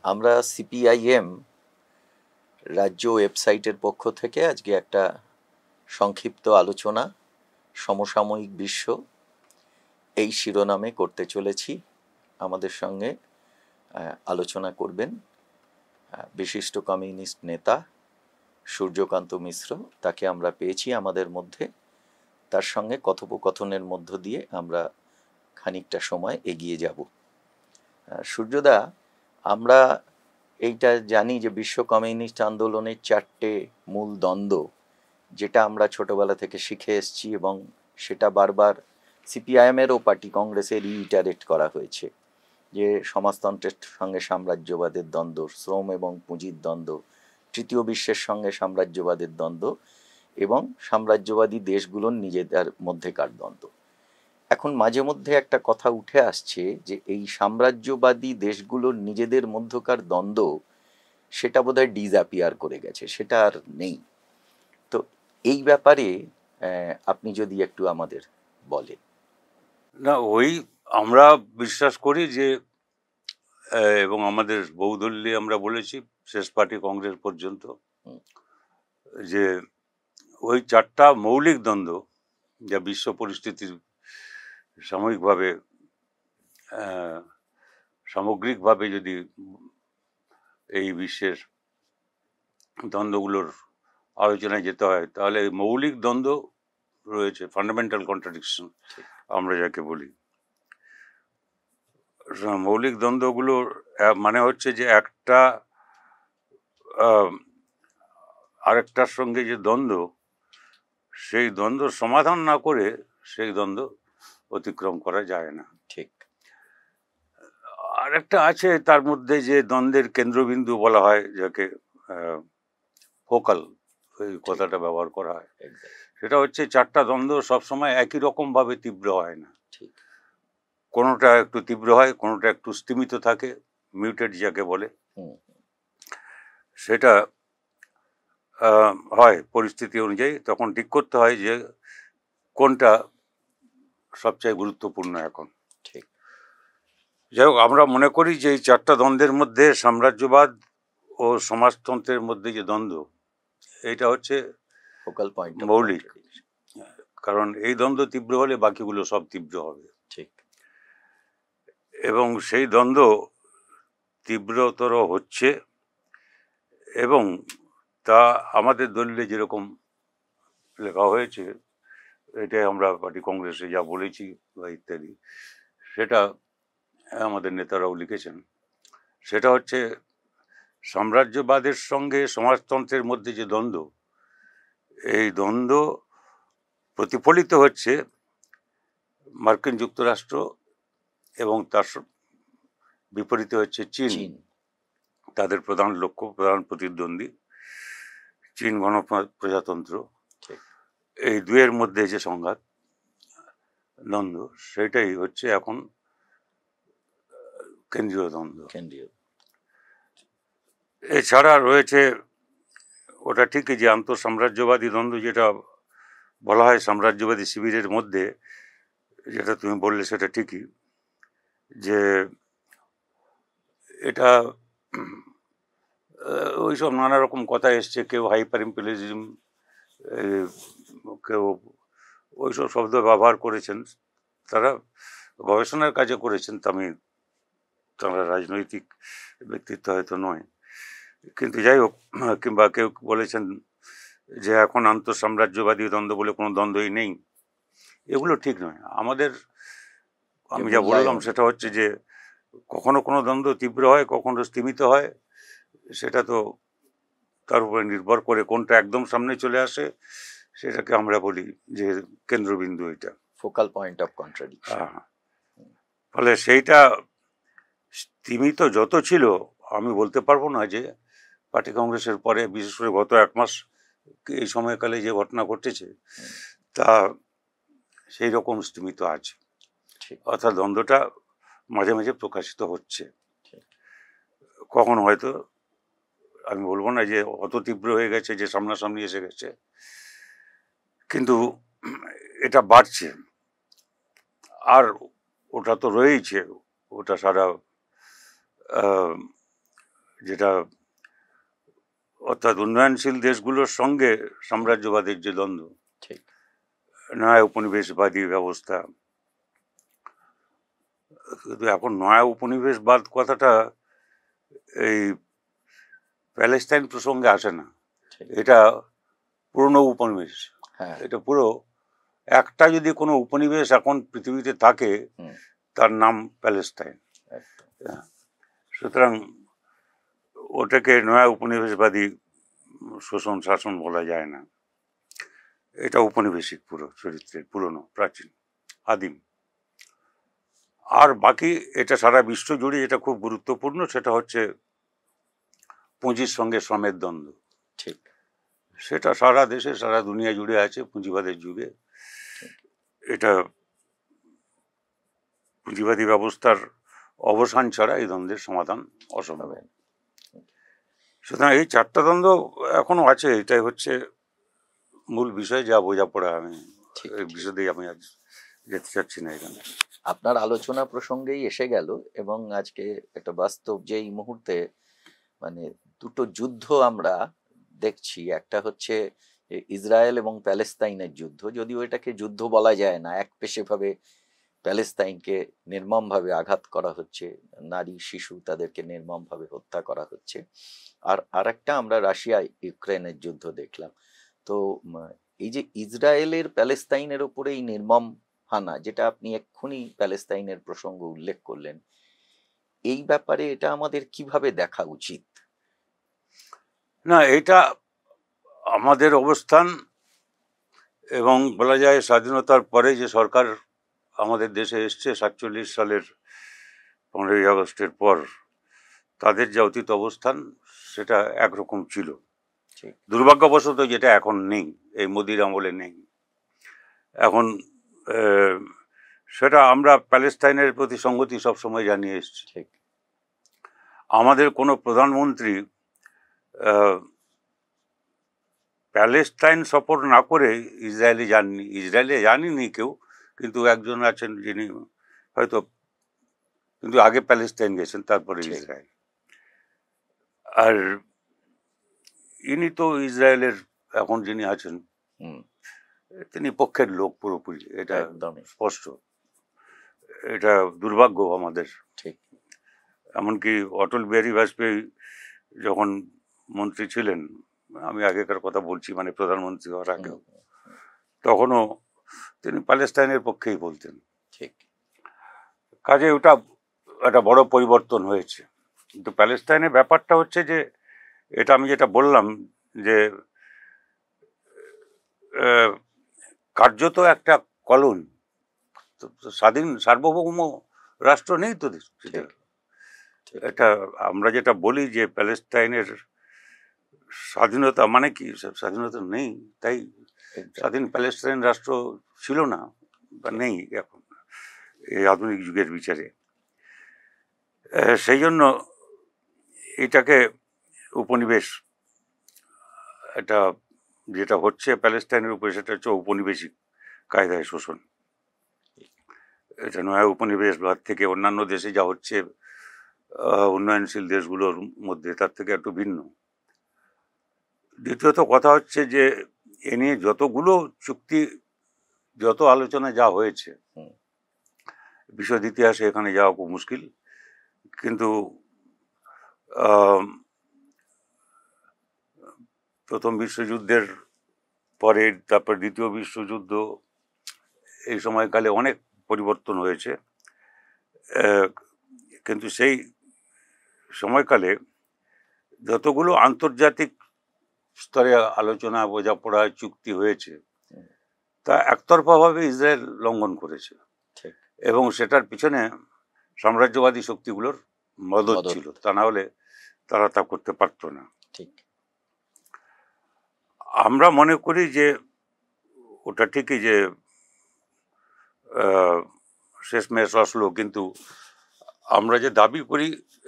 আমরা সিপিআইএম রাজ্য ওয়েবসাইটের পক্ষ থেকে আজকে একটা সংক্ষিপ্ত আলোচনা সমসাময়িক বিশ্ব এই শিরোনামে করতে চলেছি। আমাদের সঙ্গে আলোচনা করবেন বিশিষ্ট কমিউনিস্ট নেতা সূর্যকান্ত মিশ্র। তাকে আমরা পেয়েছি আমাদের মধ্যে। তার সঙ্গে কথোপকথনের মধ্য দিয়ে আমরা খানিকটা সময় এগিয়ে যাব। সূর্যদা, আমরা এইটা জানি যে বিশ্ব কমিউনিস্ট আন্দোলনের 4টে মূল দ্বন্দ্ব, যেটা আমরা ছোটবেলা থেকে শিখে এসেছি এবং সেটা বারবার সিপিআইএমেরও পার্টি কংগ্রেসে রিইটারেট করা হয়েছে, যে সমাজতন্ত্রের সঙ্গে সাম্রাজ্যবাদের দ্বন্দ্ব, শ্রম এবং পুঁজির দ্বন্দ্ব, তৃতীয় বিশ্বের সঙ্গে সাম্রাজ্যবাদের দ্বন্দ্ব এবং সাম্রাজ্যবাদী দেশগুলোর নিজেদের মধ্যেকার দ্বন্দ্ব। এখন মাঝে মধ্যে একটা কথা উঠে আসছে যে এই সাম্রাজ্যবাদী দেশগুলোর নিজেদের মধ্যকার দ্বন্দ্ব সেটা বোধহয় ডিসঅ্যাপিয়ার করে গেছে, সেটা আর নেই। তো এই ব্যাপারে আপনি যদি একটু আমাদের বলেন। না, ওই আমরা বিশ্বাস করি যে এবং আমাদের বহুদলীয় আমরা বলেছি শেষ পার্টি কংগ্রেস পর্যন্ত যে ওই 4টা মৌলিক দ্বন্দ্ব যা বিশ্ব পরিস্থিতির সামগ্রিকভাবে যদি এই বিশ্বের দ্বন্দ্বগুলোর আলোচনায় যেতে হয়, তাহলে মৌলিক দ্বন্দ্ব রয়েছে, ফান্ডামেন্টাল কন্ট্রাডিকশন আমরা যাকে বলি। মৌলিক দ্বন্দ্বগুলোর মানে হচ্ছে যে একটা আরেকটার সঙ্গে যে দ্বন্দ্ব, সেই দ্বন্দ্ব সমাধান না করে সেই দ্বন্দ্ব অতিক্রম করা যায় না। ঠিক। আরেকটা আছে তার মধ্যে যে দ্বন্দ্বের কেন্দ্রবিন্দু বলা হয়, যাকে ফোকাল, ওই কথাটা ব্যবহার করা হয়, সেটা হচ্ছে 4টা দ্বন্দ্ব সবসময় একই রকম ভাবে তীব্র হয় না। ঠিক। কোনোটা একটু তীব্র হয়, কোনোটা একটু স্তিমিত থাকে, মিউটেড যাকে বলে। সেটা হয় পরিস্থিতি অনুযায়ী, তখন ঠিক করতে হয় যে কোনটা সবচেয়ে গুরুত্বপূর্ণ এখন। ঠিক। যাই হোক, আমরা মনে করি যে এই 4টা দ্বন্দ্বের মধ্যে সাম্রাজ্যবাদ ও সমাজতন্ত্রের মধ্যে যে দ্বন্দ্ব, এইটা হচ্ছে ফোকাল পয়েন্ট, মৌলিক। কারণ এই দ্বন্দ্ব তীব্র হলে বাকিগুলো সব তীব্র হবে। ঠিক। এবং সেই দ্বন্দ্ব তীব্রতর হচ্ছে, এবং তা আমাদের দলিলে যেরকম লেখা হয়েছে, এটাই আমরা পার্টি কংগ্রেসে যা বলেছি বা ইত্যাদি, সেটা আমাদের নেতারাও লিখেছেন। সেটা হচ্ছে সাম্রাজ্যবাদের সঙ্গে সমাজতন্ত্রের মধ্যে যে দ্বন্দ্ব, এই দ্বন্দ্ব প্রতিফলিত হচ্ছে মার্কিন যুক্তরাষ্ট্র এবং তার বিপরীতে হচ্ছে চীন। তাদের প্রধান লক্ষ্য, প্রধান প্রতিদ্বন্দ্বী চীন গণপ্রজাতন্ত্র। এই দুয়ের মধ্যে যে সংঘাত, দ্বন্দ্ব, সেটাই হচ্ছে এখন কেন্দ্রীয় দ্বন্দ্ব। এছাড়া রয়েছে, ওটা ঠিকই যে আন্তঃসাম্রাজ্যবাদী দ্বন্দ্ব, যেটা বলা হয় সাম্রাজ্যবাদী শিবিরের মধ্যে, যেটা তুমি বললে সেটা ঠিকই, যে এটা ওইসব নানা রকম কথা এসছে। কেউ হাইপার ইম্পেরিয়ালিজম, কেউ ওইসব শব্দ ব্যবহার করেছেন। তারা গবেষণার কাজে করেছেন, তারা রাজনৈতিক ব্যক্তিত্ব হয়তো নয়, কিন্তু যাই হোক। কিংবা কেউ বলেছেন যে এখন আন্তঃসাম্রাজ্যবাদী দ্বন্দ্ব বলে কোনো দ্বন্দ্বই নেই। এগুলো ঠিক নয়। আমি যা বললাম সেটা হচ্ছে যে কখনো কোনো দ্বন্দ্ব তীব্র হয়, কখনো স্তিমিত হয়। সেটা তো তার উপরে নির্ভর করে কোনটা একদম সামনে চলে আসে, সেটাকে আমরা বলি যে কেন্দ্রবিন্দু, এটা ফোকাল পয়েন্ট অফ কন্ট্রাডিকশন। ফলে সেইটা স্তিমিত যত ছিল, আমি বলতে পারবো না যে পার্টি কংগ্রেসের পরে, বিশেষ করে গত 1 মাস এই সময়কালে যে ঘটনা ঘটেছে, তা সেই রকম স্তিমিত আছে। অর্থাৎ দ্বন্দ্বটা মাঝে মাঝে প্রকাশিত হচ্ছে। কখন হয়তো আমি বলবো না যে অত তীব্র হয়ে গেছে যে সামনাসামনি এসে গেছে, কিন্তু এটা বাড়ছে। আর ওটা তো রয়েইছে, ওটা সারা যেটা অর্থাৎ উন্নয়নশীল দেশগুলোর সঙ্গে সাম্রাজ্যবাদের যে দ্বন্দ্ব, ঠিক নয়া উপনিবেশবাদী ব্যবস্থা। কিন্তু এখন নয়া উপনিবেশবাদ কথাটা এই প্যালেস্টাইন প্রসঙ্গে আসে না, ঠিক এটা পুরনো উপনিবেশ। হ্যাঁ এটা পুরো একটা যদি কোনো উপনিবেশ এখন পৃথিবীতে থাকে হুম, তার নাম প্যালেস্টাইন। একদম সুতরাং ওটাকে নয়া উপনিবেশবাদী শোষণ শাসন বলা যায় না, এটা উপনিবেশিক পুরো চরিত্রের, পুরনো, প্রাচীন, আদিম। আর বাকি এটা সারা বিশ্ব জুড়ে এটা খুব গুরুত্বপূর্ণ, সেটা হচ্ছে পুঁজির সঙ্গে শ্রমের দ্বন্দ্ব। ঠিক সেটা সারা দেশে সারা দুনিয়া জুড়ে আছে পুঁজিবাদের যুগে। এটা পুঁজিবাদী ব্যবস্থার অবসান ছাড়া এই দ্বন্দ্বের সমাধান অসম্ভব। হবে। সুতরাং এই চারটা দ্বন্দ্ব এখনো আছে, এটাই হচ্ছে মূল বিষয়, যা বোঝাপড়া। আমি ঠিক এই ঠিক। বিষয়ে আমি আজ যেতে চাচ্ছি না এখানে। আপনার আলোচনা প্রসঙ্গেই এসে গেল, এবং আজকে একটা বাস্তব যে এই মুহূর্তে মানে দুটো যুদ্ধ আমরা দেখছি। একটা হচ্ছে ইসরায়েল এবং প্যালেস্তাইনের যুদ্ধ, যদিও এটাকে যুদ্ধ বলা যায় না, একপেশেভাবে প্যালেস্তাইনকে নির্মমভাবে আঘাত করা হচ্ছে, নারী শিশু তাদেরকে নির্মমভাবে হত্যা করা হচ্ছে। আর আরেকটা আমরা রাশিয়া ইউক্রেনের যুদ্ধ দেখলাম। তো এই যে ইসরায়েলের প্যালেস্তাইনের উপরে এই নির্মম হানা, যেটা আপনি এক্ষুনি প্যালেস্তাইনের প্রসঙ্গ উল্লেখ করলেন, এই ব্যাপারে এটা আমাদের কিভাবে দেখা উচিত? না, এটা আমাদের অবস্থান, এবং বলা যায় স্বাধীনতার পরে যে সরকার আমাদের দেশে এসছে 47 সালের 15ই আগস্টের পর, তাদের যে অতীত অবস্থান সেটা একরকম ছিল। ঠিক দুর্ভাগ্যবশত যেটা এখন নেই, এই মোদির আমলে নেই এখন। আহ, সেটা আমরা প্যালেস্তাইনের প্রতি সংহতি সবসময় জানিয়ে এসেছি। ঠিক আমাদের কোনো প্রধানমন্ত্রী আহ, প্যালেস্টাইন সফর না করে ইসরায়েলে যাননি। ইসরায়েলে জানিনি কেউ, কিন্তু একজন আছেন যিনি হয়তো, কিন্তু আগে প্যালেস্টাইন গেছেন তারপরে ঠিক ইসরায়েল। আর ইনি তো ইসরায়েলের এখন যিনি আছেন হুম, তিনি পক্ষের লোক পুরোপুরি, এটা একদমই স্পষ্ট। এটা দুর্ভাগ্য আমাদের। ঠিক এমনকি অটল বিহারী বাজপেয়ী যখন মন্ত্রী ছিলেন, আমি আগেকার কথা বলছি, মানে প্রধানমন্ত্রী হওয়ার হুম, আগেও, তখনও তিনি প্যালেস্টাইনের পক্ষেই বলতেন। ঠিক কাজে ওটা একটা বড় পরিবর্তন হয়েছে। কিন্তু প্যালেস্টাইনের ব্যাপারটা হচ্ছে যে, এটা আমি যেটা বললাম যে আহ, কার্যত একটা কলোনি, স্বাধীন সার্বভৌম রাষ্ট্র নেই তো সেটা। ঠিক ঠিক এটা আমরা যেটা বলি যে প্যালেস্টাইনের স্বাধীনতা মানে কি, স্বাধীনতা নেই, তাই Exactly. স্বাধীন প্যালেস্টাইন রাষ্ট্র ছিল না বা নেই এখন এই আধুনিক যুগের বিচারে। সেই জন্য এটাকে উপনিবেশ, এটা যেটা হচ্ছে প্যালেস্টাইনের উপরে, সেটা হচ্ছে উপনিবেশিক কায়দায় শোষণ। এটা নয় উপনিবেশবাদ থেকে অন্যান্য দেশে যা হচ্ছে উন্নয়নশীল দেশগুলোর মধ্যে, তার থেকে একটু ভিন্ন। দ্বিতীয়ত কথা হচ্ছে যে এ নিয়ে যতগুলো চুক্তি, যত আলোচনা যা হয়েছে, হুম, বিশদ ইতিহাসে এখানে যাওয়া খুব মুশকিল। কিন্তু আহ, প্রথম বিশ্বযুদ্ধের পরে, তারপর দ্বিতীয় বিশ্বযুদ্ধ, এই সময়কালে অনেক পরিবর্তন হয়েছে। কিন্তু সেই সময়কালে যতগুলো আন্তর্জাতিক স্তরে আলোচনা, বোঝাপড়া, চুক্তি হয়েছে, হুম, তা একতরফাভাবে ইসরায়েল লঙ্ঘন করেছে, ঠিক এবং সেটার পিছনে সাম্রাজ্যবাদী শক্তিগুলোর মদত মদত ছিল, তা না হলে তারা তা করতে পারতো না। ঠিক আমরা মনে করি যে ওটা ঠিকই যে শেষমেশ আসলো, কিন্তু আমরা যে দাবি করি,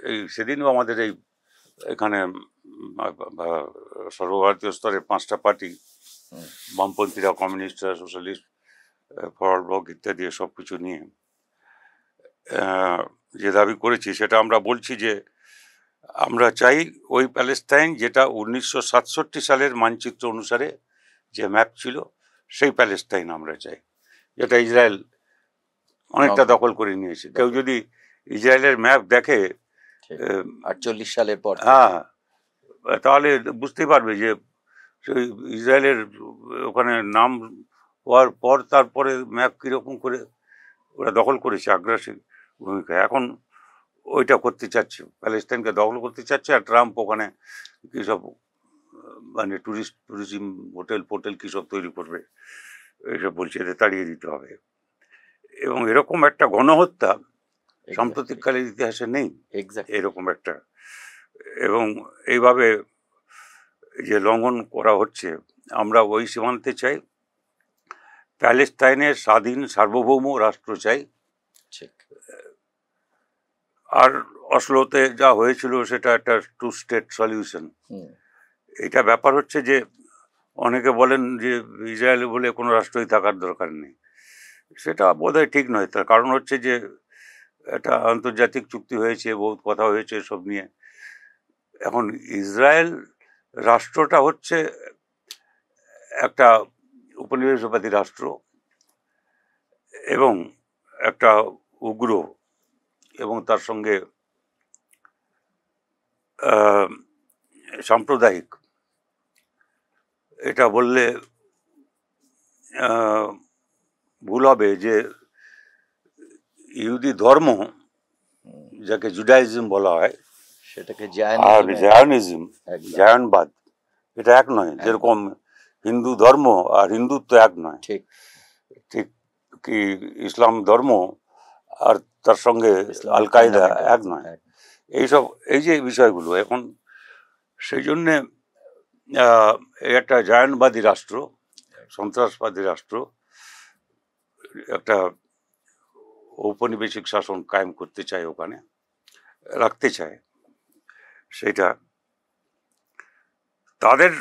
এই সেদিনও আমাদের এই এখানে সর্বভারতীয় স্তরে 5টা পার্টি, হুম, বামপন্থীরা, কমিউনিস্টরা, সোশ্যালিস্ট, ফরওয়ার্ড ব্লক ইত্যাদি সব কিছু নিয়ে যে দাবি করেছি, সেটা আমরা বলছি যে আমরা চাই ওই প্যালেস্টাইন যেটা 1967 সালের মানচিত্র অনুসারে যে ম্যাপ ছিল সেই প্যালেস্টাইন আমরা চাই, যেটা ইসরায়েল অনেকটা দখল করে নিয়েছে। কেউ যদি ইসরায়েলের ম্যাপ দেখে 48 সালের পর, হ্যাঁ, তাহলে বুঝতেই পারবে যে ইসরায়েলের ওখানে নাম হওয়ার পর তারপরে ম্যাপ কিরকম করে ওরা দখল করেছে আগ্রাসী ভূমিকা। এখন ওইটা করতে চাচ্ছে, প্যালেস্টাইনকে দখল করতে চাচ্ছে। আর ট্রাম্প ওখানে কী সব মানে ট্যুরিজম হোটেল কী সব তৈরি করবে এইসব বলছে, এদের তাড়িয়ে দিতে হবে। এবং এরকম একটা গণহত্যা সাম্প্রতিককালের ইতিহাসে নেই এরকম একটা। এবং এইভাবে যে লঙ্ঘন করা হচ্ছে, আমরা ওই সীমান্তে চাই, প্যালেস্টাইনের স্বাধীন সার্বভৌম রাষ্ট্র চাই। আর অসলোতে যা হয়েছিল সেটা একটা 2 স্টেট সলিউশন। এটা ব্যাপার হচ্ছে যে অনেকে বলেন যে ইসরায়েল বলে কোনো রাষ্ট্রই থাকার দরকার নেই, সেটা বোধহয় ঠিক নয়। তার কারণ হচ্ছে যে একটা আন্তর্জাতিক চুক্তি হয়েছে, বহুত কথা হয়েছে সব নিয়ে। এখন ইসরায়েল রাষ্ট্রটা হচ্ছে একটা উপনিবেশবাদী রাষ্ট্র এবং একটা উগ্র এবং তার সঙ্গে সাম্প্রদায়িক। এটা বললে ভুল হবে যে ইহুদি ধর্ম, যাকে জুডাইজম বলা হয়, সেটাকে জায়নিজম, জায়নবাদ, এটা এক নয়। যেরকম হিন্দু ধর্ম আর হিন্দুত্ব এক নয়, ঠিক কি ইসলাম ধর্ম আর তার সঙ্গে আল কায়দা এক নয়। এইসব এই যে বিষয়গুলো এখন, সেই জন্যে একটা জায়নবাদী রাষ্ট্র, সন্ত্রাসবাদী রাষ্ট্র একটা ঔপনিবেশিক শাসন কায়েম করতে চায়, ওখানে রাখতে চায়। সেটা তাদের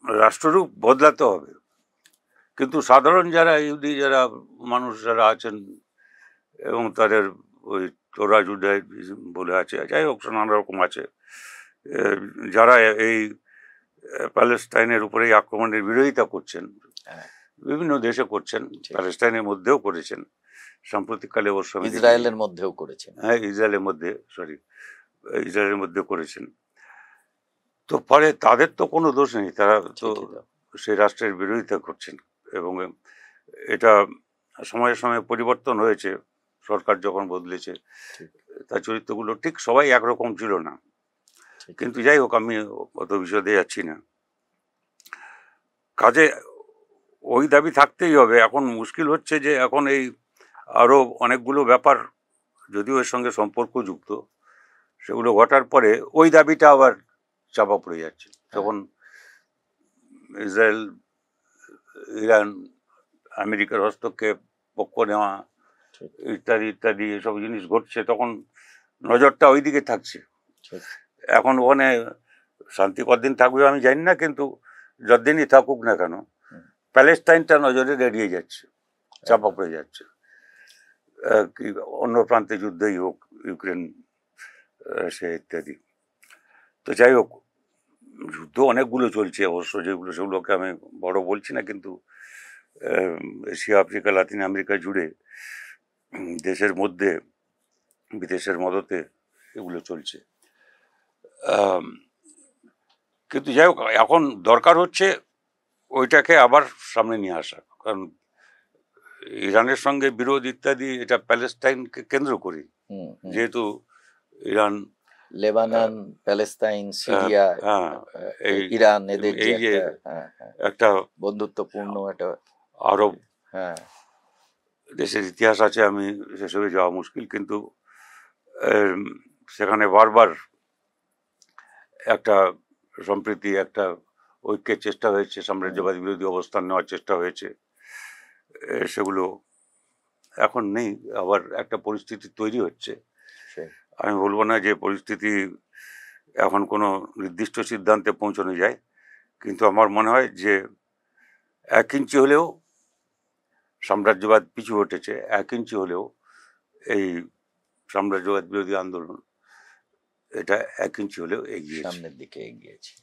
রাষ্ট্ররূপ বদলাতে হবে। কিন্তু সাধারণ যারা ইহুদি যারা মানুষ যারা আছেন এবং তাদের ওই তোরা জুডাইজম বলে আছে, যাই হোক নানা রকম আছে, যারা এই প্যালেস্টাইনের উপরে এই আক্রমণের বিরোধিতা করছেন, বিভিন্ন দেশে করছেন, প্যালেস্টাইনের মধ্যেও করেছেন, সাম্প্রতিককালে অবশ্য ইসরায়েলের মধ্যেও করেছেন। হ্যাঁ, ইসরায়েলের মধ্যে করেছেন। তো ফলে তাদের তো কোনো দোষ নেই, তারা তো সেই রাষ্ট্রের বিরোধিতা করছেন। এবং এটা সময়ের সময় পরিবর্তন হয়েছে, সরকার যখন বদলেছে তার চরিত্রগুলো ঠিক সবাই একরকম ছিল না। কিন্তু যাই হোক, আমি অত বিশদে যাচ্ছি না। কাজে ওই দাবি থাকতেই হবে। এখন মুশকিল হচ্ছে যে এখন এই আরও অনেকগুলো ব্যাপার যদিও এর সঙ্গে সম্পর্কযুক্ত, সেগুলো ঘটার পরে ওই দাবিটা আবার চাপা পড়ে যাচ্ছে। তখন ইসরায়েল, ইরান, আমেরিকার হস্তক্ষেপ, পক্ষ নেওয়া ইত্যাদি ইত্যাদি এসব জিনিস ঘটছে, তখন নজরটা ওই দিকে থাকছে। এখন ওখানে শান্তি কতদিন থাকবে আমি জানি না, কিন্তু যতদিনই থাকুক না কেন প্যালেস্টাইনটা নজরে এড়িয়ে যাচ্ছে, চাপা পড়ে যাচ্ছে। কি অন্য প্রান্তে যুদ্ধই হোক, ইউক্রেন, রাশিয়া ইত্যাদি। তো যাই হোক, যুদ্ধ অনেকগুলো চলছে অবশ্য, সেগুলোকে আমি বড় বলছি না, কিন্তু এশিয়া, আফ্রিকা, লাতিন আমেরিকা জুড়ে দেশের মধ্যে বিদেশের মদতে এগুলো চলছে। কিন্তু যাই হোক, এখন দরকার হচ্ছে ওইটাকে আবার সামনে নিয়ে আসা। কারণ ইরানের সঙ্গে বিরোধ ইত্যাদি এটা প্যালেস্টাইনকে কেন্দ্র করি, যেহেতু Iran, Lebanon, Palestine, Syria, Iran, এদের এই যে একটা বন্ধুত্বপূর্ণ একটা আরব দেশের ইতিহাস আছে, আমি সেসবে যাওয়া মুশকিল, কিন্তু সেখানে বারবার একটা সম্প্রীতি, একটা ঐক্যের চেষ্টা হয়েছে, সাম্রাজ্যবাদী বিরোধী অবস্থান নেওয়ার চেষ্টা হয়েছে, সেগুলো এখন নেই। আবার একটা পরিস্থিতি তৈরি হচ্ছে। আমি বলবো না যে পরিস্থিতি এখন কোনো নির্দিষ্ট সিদ্ধান্তে পৌঁছানো যায়, কিন্তু আমার মনে হয় যে 1 ইঞ্চি হলেও সাম্রাজ্যবাদ পিছু হটেছে, 1 ইঞ্চি হলেও এই সাম্রাজ্যবাদ বিরোধী আন্দোলন এটা 1 ইঞ্চি হলেও এগিয়েছে। সামনের দিকে এগিয়েছে।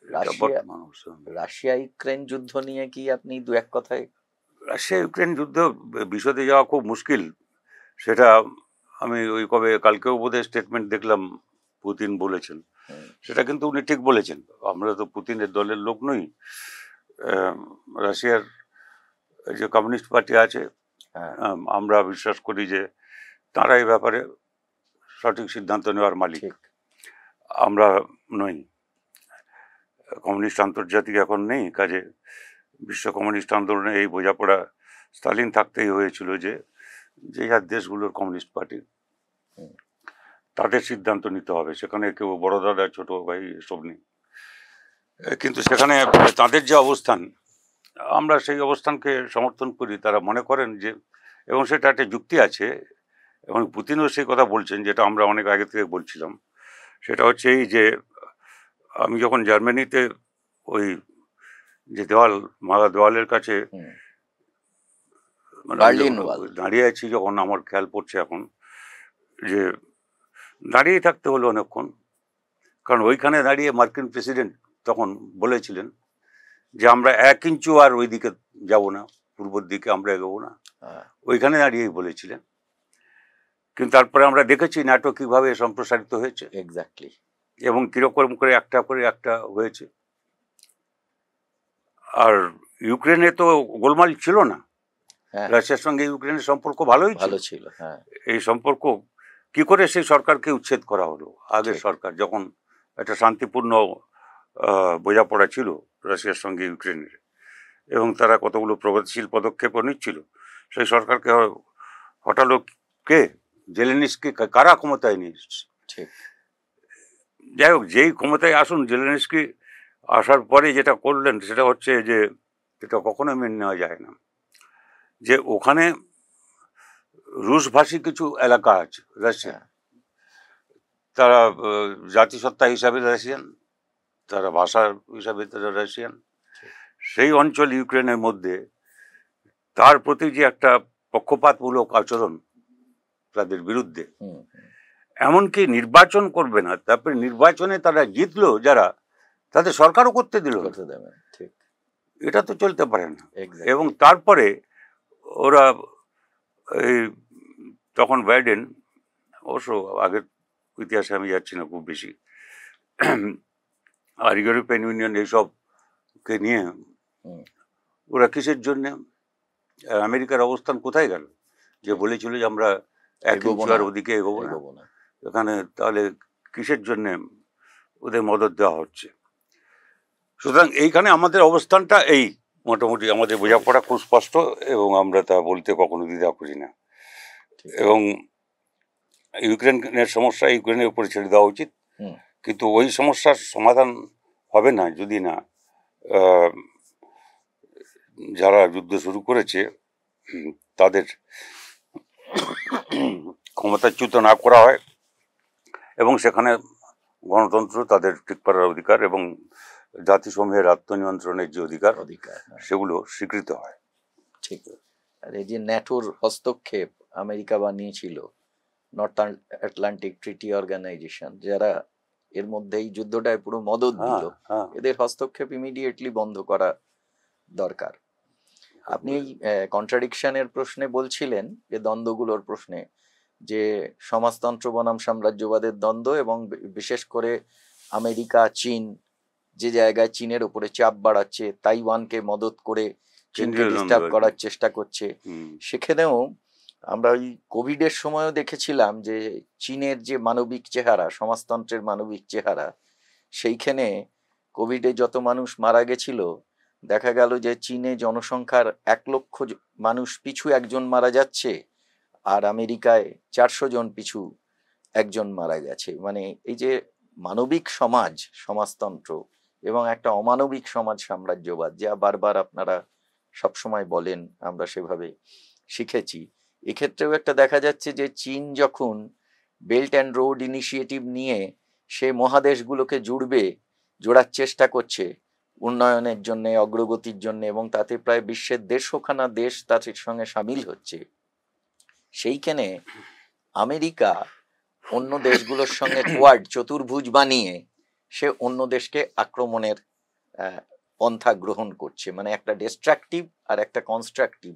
এটা রাশিয়া বর্তমান অবস্থা। রাশিয়া ইউক্রেন যুদ্ধ নিয়ে কি আপনি দু এক কথায়? রাশিয়া ইউক্রেন যুদ্ধ বিশদে যাওয়া খুব মুশকিল। সেটা আমি ওই কালকেও বোধহয় স্টেটমেন্ট দেখলাম, পুতিন বলেছেন। হুম, সেটা কিন্তু উনি ঠিক বলেছেন। আমরা তো পুতিনের দলের লোক নই। রাশিয়ার যে কমিউনিস্ট পার্টি আছে, হ্যাঁ, আমরা বিশ্বাস করি যে তারা এই ব্যাপারে সঠিক সিদ্ধান্ত নেওয়ার মালিক। ঠিক। আমরা নই। কমিউনিস্ট আন্তর্জাতিক এখন নেই, কাজে বিশ্ব কমিউনিস্ট আন্দোলনে এই বোঝাপড়া স্টালিন থাকতেই হয়েছিল যে যে যার দেশগুলোর কমিউনিস্ট পার্টি হুম, তাদের সিদ্ধান্ত নিতে হবে, সেখানে কেউ বড় দাদা ছোট ভাই এসব নেই। কিন্তু সেখানে তাদের যে অবস্থান, আমরা সেই অবস্থানকে সমর্থন করি। তারা মনে করেন যে, এবং সেটা একটা যুক্তি আছে, এবং পুতিনও সেই কথা বলছেন যেটা আমরা অনেক আগে থেকে বলছিলাম। সেটা হচ্ছে এই যে, আমি যখন জার্মানিতে ওই যে মারা দেওয়ালের কাছে হুম, মানে আমি বার্লিন যখন ওয়াল। দাঁড়িয়ে আছি, যখন আমার খেয়াল পড়ছে এখন যে দাঁড়িয়ে থাকতে হলো অনেকক্ষণ, কারণ ওইখানে দাঁড়িয়ে মার্কিন প্রেসিডেন্ট তখন বলেছিলেন যে আমরা 1 ইঞ্চু আর ওইদিকে যাব না, পূর্বের দিকে আমরা এগোবো না। হ্যাঁ, ওইখানে দাঁড়িয়েই বলেছিলেন। কিন্তু তারপরে আমরা দেখেছি ন্যাটো কিভাবে সম্প্রসারিত হয়েছে এক্স্যাক্টলি। এবং কিরকম করে একটা হয়েছে। আর ইউক্রেনে তো গোলমাল ছিল না, হ্যাঁ, রাশিয়ার সঙ্গে ইউক্রেনের সম্পর্ক ভালোই ছিল। ভালো ছিল। হ্যাঁ, এই সম্পর্ক কি করে সেই সরকারকে উচ্ছেদ করা হলো? আগের ঠিক। সরকার যখন একটা শান্তিপূর্ণ বোঝাপড়া ছিল রাশিয়ার সঙ্গে ইউক্রেনের, এবং তারা কতগুলো প্রগতিশীল পদক্ষেপও নিচ্ছিল, সেই সরকারকে হটালো কে? জেলেনস্কি। কারা ক্ষমতায় নিয়ে এসেছে? ঠিক। যাই হোক, যেই ক্ষমতায় আসুন, জেলেনস্কি আসার পরে যেটা করলেন সেটা হচ্ছে যে, এটা কখনো মেনে নেওয়া যায় না যে ওখানে রুশভাষী কিছু এলাকা আছে রাশিয়া, হ্যাঁ, তারা জাতিসত্তা হিসাবে রাশিয়ান, তারা ভাষা হিসাবে তারা রাশিয়ান। সেই অঞ্চল ইউক্রেনের মধ্যে তার প্রতি যে একটা পক্ষপাতমূলক আচরণ তাদের বিরুদ্ধে, হুম, এমনকি নির্বাচন করবে না, তারপরে নির্বাচনে তারা জিতলো যারা, তাদের সরকারও করতে দিল না। করতে দেবেন। ঠিক। এটা তো চলতে পারে না। এক্স্যাক্টলি। এবং তারপরে ওরা এই তখন বাইডেন, অবশ্য আগের ইতিহাসে আমি যাচ্ছি না খুব বেশি, আর ইউরোপিয়ান ইউনিয়ন এইসবকে নিয়ে হুম, ওরা কিসের জন্য, আমেরিকার অবস্থান কোথায় গেল যে বলেছিল যে আমরা 1 এগোবো ইঞ্চু না, আর ওদিকে এগোবো না? এগোবো না। এখানে তাহলে কিসের জন্য ওদের মদত দেওয়া হচ্ছে? সুতরাং এইখানে আমাদের অবস্থানটা এই, মোটামুটি আমাদের বোঝাপড়া খুব স্পষ্ট, এবং আমরা তা বলতে কখনো দ্বিধা করি না। ঠিক। এবং ইউক্রেনের সমস্যা ইউক্রেনের উপরে ছেড়ে দেওয়া উচিত, হুম, কিন্তু ওই সমস্যার সমাধান হবে না যদি না যারা যুদ্ধ শুরু করেছে তাদের ক্ষমতাচ্যুত না করা হয়, এবং সেখানে গণতন্ত্র, তাদের ঠিক করার অধিকার এবং জাতিসমূহের আত্মনিয়ন্ত্রণের যে অধিকার, অধিকার। হ্যাঁ, সেগুলো স্বীকৃত হয়। ঠিক। আর এই যে ন্যাটোর হস্তক্ষেপ আমেরিকা বানিয়েছিল, নর্থ আটলান্টিক ট্রিটি অর্গানাইজেশন, যারা এর মধ্যে এই যুদ্ধটায় পুরো মদত দিল, হ্যাঁ, হ্যাঁ। এদের হস্তক্ষেপ ইমিডিয়েটলি বন্ধ করা দরকার। আপনি এই কন্ট্রাডিকশনের প্রশ্নে বলছিলেন, যে দ্বন্দ্বগুলোর প্রশ্নে, যে সমাজতন্ত্র বনাম সাম্রাজ্যবাদের দ্বন্দ্ব, এবং বিশেষ করে আমেরিকা চীন যে জায়গায় চীনের উপরে চাপ বাড়াচ্ছে, তাইওয়ানকে মদত করে চীনকে কেন্দ্রীয় দ্বন্দ্ব ডিস্টার্ব আর কি। করার চেষ্টা করছে। হুম, সেখানেও আমরা ওই কোভিডের সময়ও দেখেছিলাম যে চীনের যে মানবিক চেহারা, সমাজতন্ত্রের মানবিক চেহারা, সেইখানে কোভিডে যত মানুষ মারা গেছিল, দেখা গেল যে চীনে জনসংখ্যার 1 লক্ষ মানুষ পিছু একজন মারা যাচ্ছে, আর আমেরিকায় 400 জন পিছু একজন মারা গেছে। মানে এই যে মানবিক সমাজ, সমাজতন্ত্র, এবং একটা অমানবিক সমাজ, সাম্রাজ্যবাদ, যা বারবার আপনারা সবসময় বলেন, আমরা সেভাবে শিখেছি। এক্ষেত্রেও একটা দেখা যাচ্ছে যে চীন যখন বেল্ট অ্যান্ড রোড ইনিশিয়েটিভ নিয়ে সে মহাদেশগুলোকে জোড়ার চেষ্টা করছে উন্নয়নের জন্য, অগ্রগতির জন্য, এবং তাতে প্রায় বিশ্বের 150খানা দেশ তার সঙ্গে সামিল হচ্ছে, সেইখানে আমেরিকা অন্য দেশগুলোর সঙ্গে কোয়াড চতুর্ভুজ বানিয়ে সে অন্য দেশকে আক্রমণের পন্থা গ্রহণ করছে, মানে একটা ডিস্ট্রাকটিভ আর একটা কনস্ট্রাকটিভ।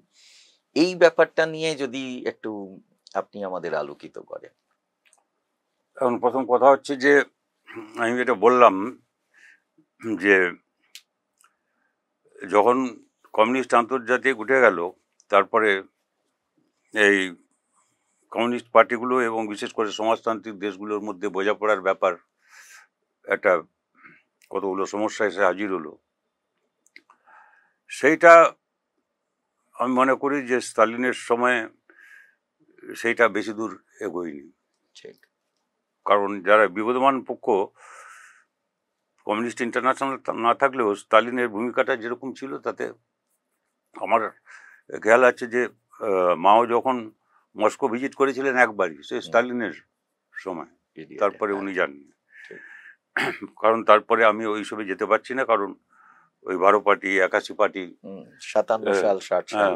এই ব্যাপারটা নিয়ে যদি একটু আপনি আমাদের আলোকিত করেন। এখন প্রথম কথা হচ্ছে যে আমি যেটা বললাম যে যখন কমিউনিস্ট আন্তর্জাতিক উঠে গেল, তারপরে এই কমিউনিস্ট পার্টিগুলো এবং বিশেষ করে সমাজতান্ত্রিক দেশগুলোর মধ্যে বোঝাপড়ার ব্যাপার একটা কতগুলো সমস্যা এসে হাজির হলো। সেইটা আমি মনে করি যে স্টালিনের সময় সেইটা বেশি দূর এগোয়নি। ঠিক। কারণ যারা বিবদমান পক্ষ, কমিউনিস্ট ইন্টারন্যাশনাল না থাকলেও স্টালিনের ভূমিকাটা যেরকম ছিল তাতে আমার খেয়াল আছে যে মাও যখন মস্কো ভিজিট করেছিলেন একবারই, সে স্টালিনের সময়, তারপরে উনি যাননি। কারণ তারপরে আমি ওইসবে যেতে পারছি না, কারণ ওই 12 পার্টি 81 পার্টি 57 সাল 60 সাল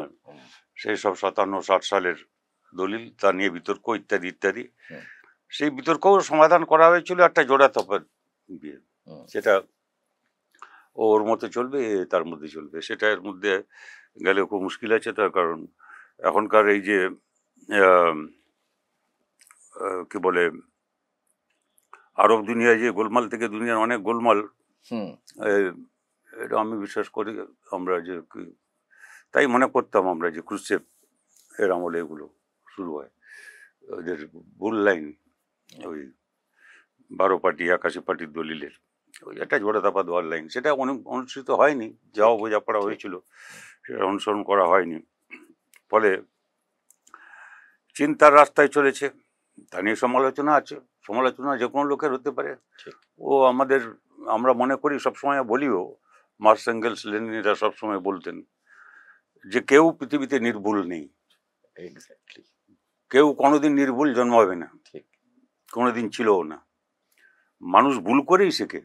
সেই সব 57-60 সালের দলিল, তা নিয়ে বিতর্ক ইত্যাদি ইত্যাদি। সেই বিতর্কও সমাধান করা হয়েছিল একটা জোড়া তফাৎ দিয়ে, সেটা ওর মতো চলবে, তার মধ্যে চলবে, সেটার মধ্যে গেলে খুব মুশকিল আছে। তার কারণ এখনকার এই যে কি বলে আরব দুনিয়ায় যে গোলমাল থেকে দুনিয়ার অনেক গোলমাল, এটা আমি বিশ্বাস করি আমরা যে তাই মনে করতাম আমরা যে ক্রুসেভ এর আমলে এগুলো শুরু হয়, ওদের ভুল লাইন, ওই 12 পার্টি 81 পার্টির দলিলের ওই একটা জোড়াতাপা দেওয়ার লাইন, সেটা অনুসৃত হয়নি। যাও বোঝাপড়া হয়েছিল সেটা অনুসরণ করা হয়নি। ফলে চিন্তার রাস্তায় চলেছে, তা নিয়ে সমালোচনা আছে। সমালোচনা যে কোনো লোকের হতে পারে। ও আমরা মনে করি, সবসময় বলিও, মার্কস এঙ্গেলস লেনিনরা সবসময় বলতেন যে কেউ পৃথিবীতে নির্ভুল নেই। এক্স্যাক্টলি। কেউ কোনোদিন নির্ভুল জন্মাবে না, ঠিক কোনোদিন ছিলও না। মানুষ ভুল করেই শেখে,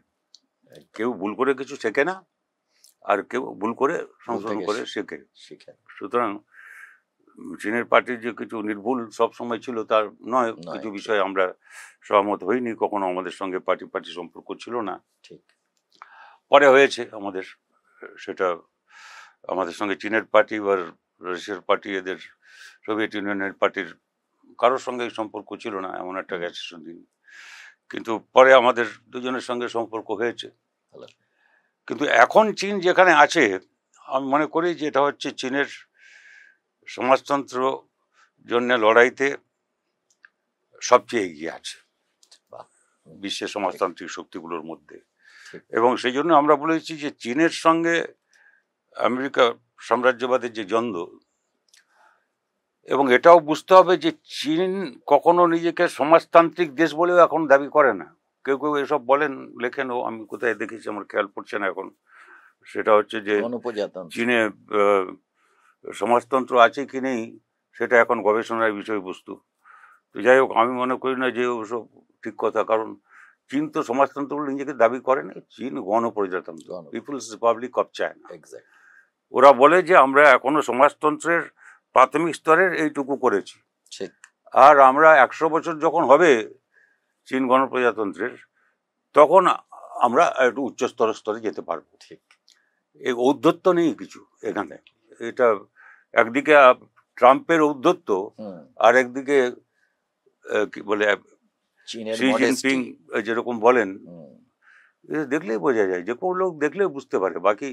কেউ ভুল করে কিছু শেখে না, আর কেউ ভুল করে সংশোধন করে শেখে। সুতরাং চীনের পার্টির যে কিছু নির্ভুল সবসময় ছিল তার নয়, কিছু বিষয়ে আমরা সহমত হইনি কখনো, আমাদের সঙ্গে পার্টি সম্পর্ক ছিল না, ঠিক পরে হয়েছে আমাদের। সেটা আমাদের সঙ্গে চীনের পার্টি বা রাশিয়ার পার্টি, এদের সোভিয়েত ইউনিয়নের পার্টির কারোর সঙ্গে সম্পর্ক ছিল না, এমন একটা গেছে দিন। কিন্তু পরে আমাদের দুজনের সঙ্গে সম্পর্ক হয়েছে। কিন্তু এখন চীন যেখানে আছে, আমি মনে করি যে এটা হচ্ছে চীনের সমাজতন্ত্র জন্য লড়াইতে সবচেয়ে এগিয়ে আছে বিশ্বের সমাজতান্ত্রিক শক্তিগুলোর মধ্যে। এবং সেই জন্য আমরা বলেছি যে চীনের সঙ্গে আমেরিকা সাম্রাজ্যবাদের যে দ্বন্দ্ব, এবং এটাও বুঝতে হবে যে চীন কখনো নিজেকে সমাজতান্ত্রিক দেশ বলেও এখন দাবি করে না। কেউ কেউ এসব বলেন, লেখেনও, আমি কোথায় দেখেছি আমার খেয়াল পড়ছে না এখন। সেটা হচ্ছে যে চীনে সমাজতন্ত্র আছে কি নেই সেটা এখন গবেষণার বিষয়বস্তু। তো যাই হোক, আমি মনে করি না যে ওসব ঠিক কথা, কারণ চীন তো সমাজতন্ত্র বলে নিজেকে দাবি করে না। চীন গণপ্রজাতন্ত্র, পিপুলস রিপাবলিক অফ চায়না। ওরা বলে যে আমরা এখনো সমাজতন্ত্রের প্রাথমিক স্তরের এইটুকু করেছি, আর আমরা 100 বছর যখন হবে চীন গণপ্রজাতন্ত্রের, তখন আমরা একটু উচ্চস্তর স্তরে যেতে পারবো। ঠিক, এই ঔদ্ধত্য নেই কিছু এখানে। এটা একদিকে ট্রাম্পের ঔদ্ধত্য, আর একদিকে কি বলে শি জিনপিং যেরকম বলেন, দেখলেই বোঝা যায়, যে কোনো লোক দেখলেই বুঝতে পারে, বাকি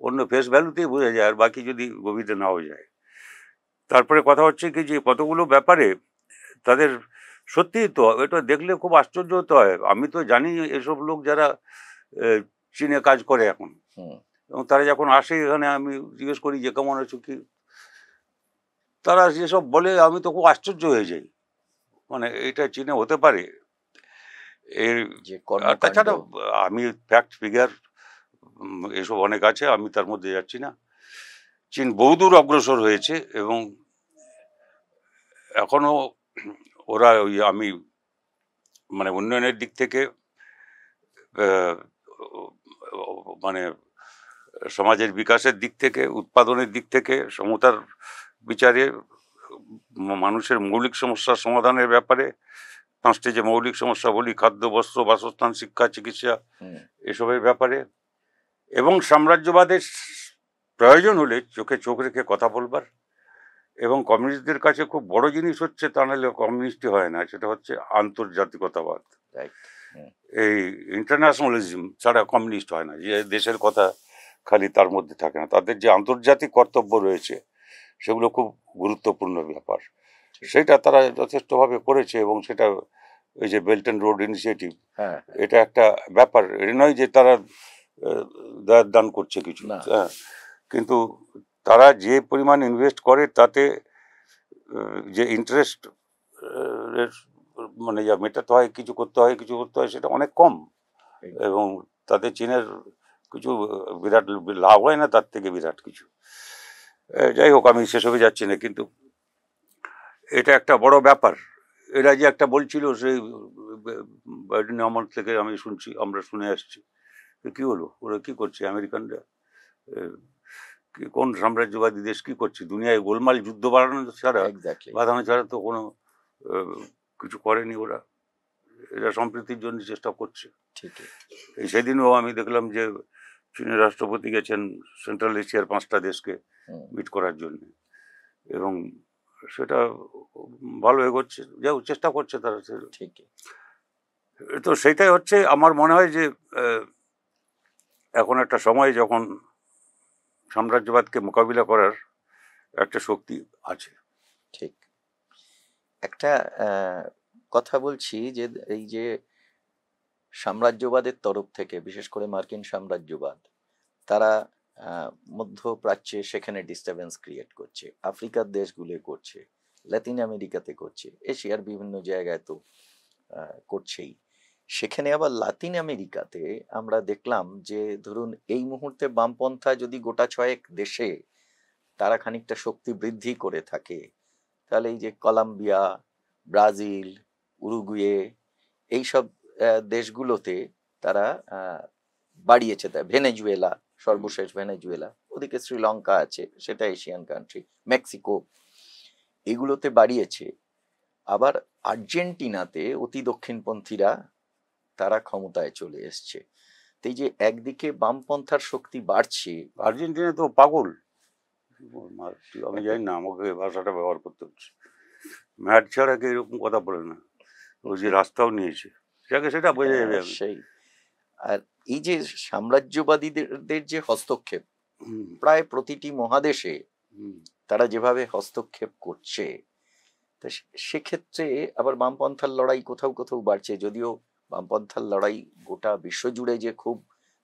অন্য ফেস ভ্যালুতেই বোঝা যায়, আর বাকি যদি গভীরে নাও যায়। তারপরে কথা হচ্ছে কি যে কতগুলো ব্যাপারে তাদের সত্যিই তো এটা দেখলে খুব আশ্চর্য হতে হয়। আমি তো জানি এসব লোক যারা চীনে কাজ করে এখন, এবং তারা যখন আসে এখানে, আমি জিজ্ঞেস করি যে কেমন আছো কি, তারা যেসব বলে আমি তো খুব আশ্চর্য হয়ে যাই, মানে এটা চীনে হতে পারে। এর তাছাড়া আমি ফ্যাক্ট ফিগার এসব অনেক আছে, আমি তার মধ্যে যাচ্ছি না। চীন বহুদূর অগ্রসর হয়েছে, এবং এখনো ওরা ওই আমি মানে উন্নয়নের দিক থেকে, মানে সমাজের বিকাশের দিক থেকে, উৎপাদনের দিক থেকে, সমতার বিচারে, মানুষের মৌলিক সমস্যার সমাধানের ব্যাপারে 5টি যে মৌলিক সমস্যা বলি, খাদ্য, বস্ত্র, বাসস্থান, শিক্ষা, চিকিৎসা, এসবের ব্যাপারে, এবং সাম্রাজ্যবাদের প্রয়োজন হলে চোখে চোখ রেখে কথা বলবার। এবং কমিউনিস্টদের কাছে খুব বড় জিনিস হচ্ছে, তা নাহলে কমিউনিস্টই হয় না, সেটা হচ্ছে আন্তর্জাতিকতাবাদ। এই ইন্টারন্যাশনালিজম ছাড়া কমিউনিস্ট হয় না, যে দেশের কথা খালি তার মধ্যে থাকে না, তাদের যে আন্তর্জাতিক কর্তব্য রয়েছে সেগুলো খুব গুরুত্বপূর্ণ ব্যাপার। সেটা তারা যথেষ্টভাবে করেছে, এবং সেটা ওই যে বেল্ট অ্যান্ড রোড ইনিশিয়েটিভ, এটা একটা ব্যাপার। এটা নয় যে তারা দান করছে কিছু, হ্যাঁ, কিন্তু তারা যে পরিমাণ ইনভেস্ট করে তাতে যে ইন্টারেস্ট মানে যা মেটাতে হয়, কিছু করতে হয়, সেটা অনেক কম। এবং তাতে চীনের কিছু বিরাট লাভ হয় না, তার থেকে বিরাট কিছু। যাই হোক, আমি সেসবে যাচ্ছি না, কিন্তু এটা একটা বড় ব্যাপার। এরা যে একটা বলছিল, সেই বাইডেন আমল থেকে আমরা শুনে আসছি, কি হলো, ওরা কি করছে, আমেরিকানরা কোন সাম্রাজ্যবাদী দেশ কি করছে দুনিয়ায়, গোলমাল যুদ্ধ বাড়ানো ছাড়া, বাঁধানো ছাড়া তো কোনো কিছু করেনি ওরা। এরা সম্প্রীতির জন্য চেষ্টা করছে। সেদিনও আমি দেখলাম যে চীনের রাষ্ট্রপতি গেছেন সেন্ট্রাল এশিয়ার 5টা দেশকে মিট করার জন্য, এবং সেটা ভালো এগোচ্ছে, যা চেষ্টা করছে তারা। তো সেইটাই হচ্ছে আমার মনে হয় যে এখন একটা সময় যখন সাম্রাজ্যবাদকে মোকাবিলা করার একটা শক্তি আছে। ঠিক। একটা কথা বলছি যে এই যে সাম্রাজ্যবাদের তরফ থেকে, বিশেষ করে মার্কিন সাম্রাজ্যবাদ, তারা মধ্যপ্রাচ্যে সেখানে ডিস্টারবেন্স ক্রিয়েট করছে, আফ্রিকার দেশগুলো করছে, লাতিন আমেরিকাতে করছে, এশিয়ার বিভিন্ন জায়গায় তো করছেই। সেখানে আবার লাতিন আমেরিকাতে আমরা দেখলাম যে ধরুন এই মুহূর্তে বামপন্থা যদি গোটা 6 দেশে তারা খানিকটা শক্তি বৃদ্ধি করে থাকে, তাহলে এই যে কলম্বিয়া, ব্রাজিল, উরুগুয়ে, এইসব দেশগুলোতে তারা বাড়িয়েছে। ভেনেজুয়েলা, সর্বশেষ ভেনেজুয়েলা, ওদিকে শ্রীলঙ্কা আছে, সেটা এশিয়ান কান্ট্রি, মেক্সিকো, এগুলোতে বাড়িয়েছে। আবার আর্জেন্টিনাতে অতি দক্ষিণপন্থীরা তারা ক্ষমতায় চলে এসছে। তো এই যে একদিকে বামপন্থার শক্তি বাড়ছে, আর্জেন্টিনা তো পাগল, আমি জানি না, আমাকে ভাষাটা ব্যবহার করতে হচ্ছে, ম্যাট ছাড়া কি এরকম কথা বলে না, ওই যে রাস্তাও নিয়েছে, সেটা বোঝা যাবে। সেই আর এই যে সাম্রাজ্যবাদীদের যে হস্তক্ষেপ, প্রায় প্রতিটি মহাদেশে তারা যেভাবে হস্তক্ষেপ করছে, সেক্ষেত্রে আবার বামপন্থার লড়াই কোথাও কোথাও বাড়ছে। যদিও বামপন্থার লড়াই গোটা বিশ্বজুড়ে যে খুব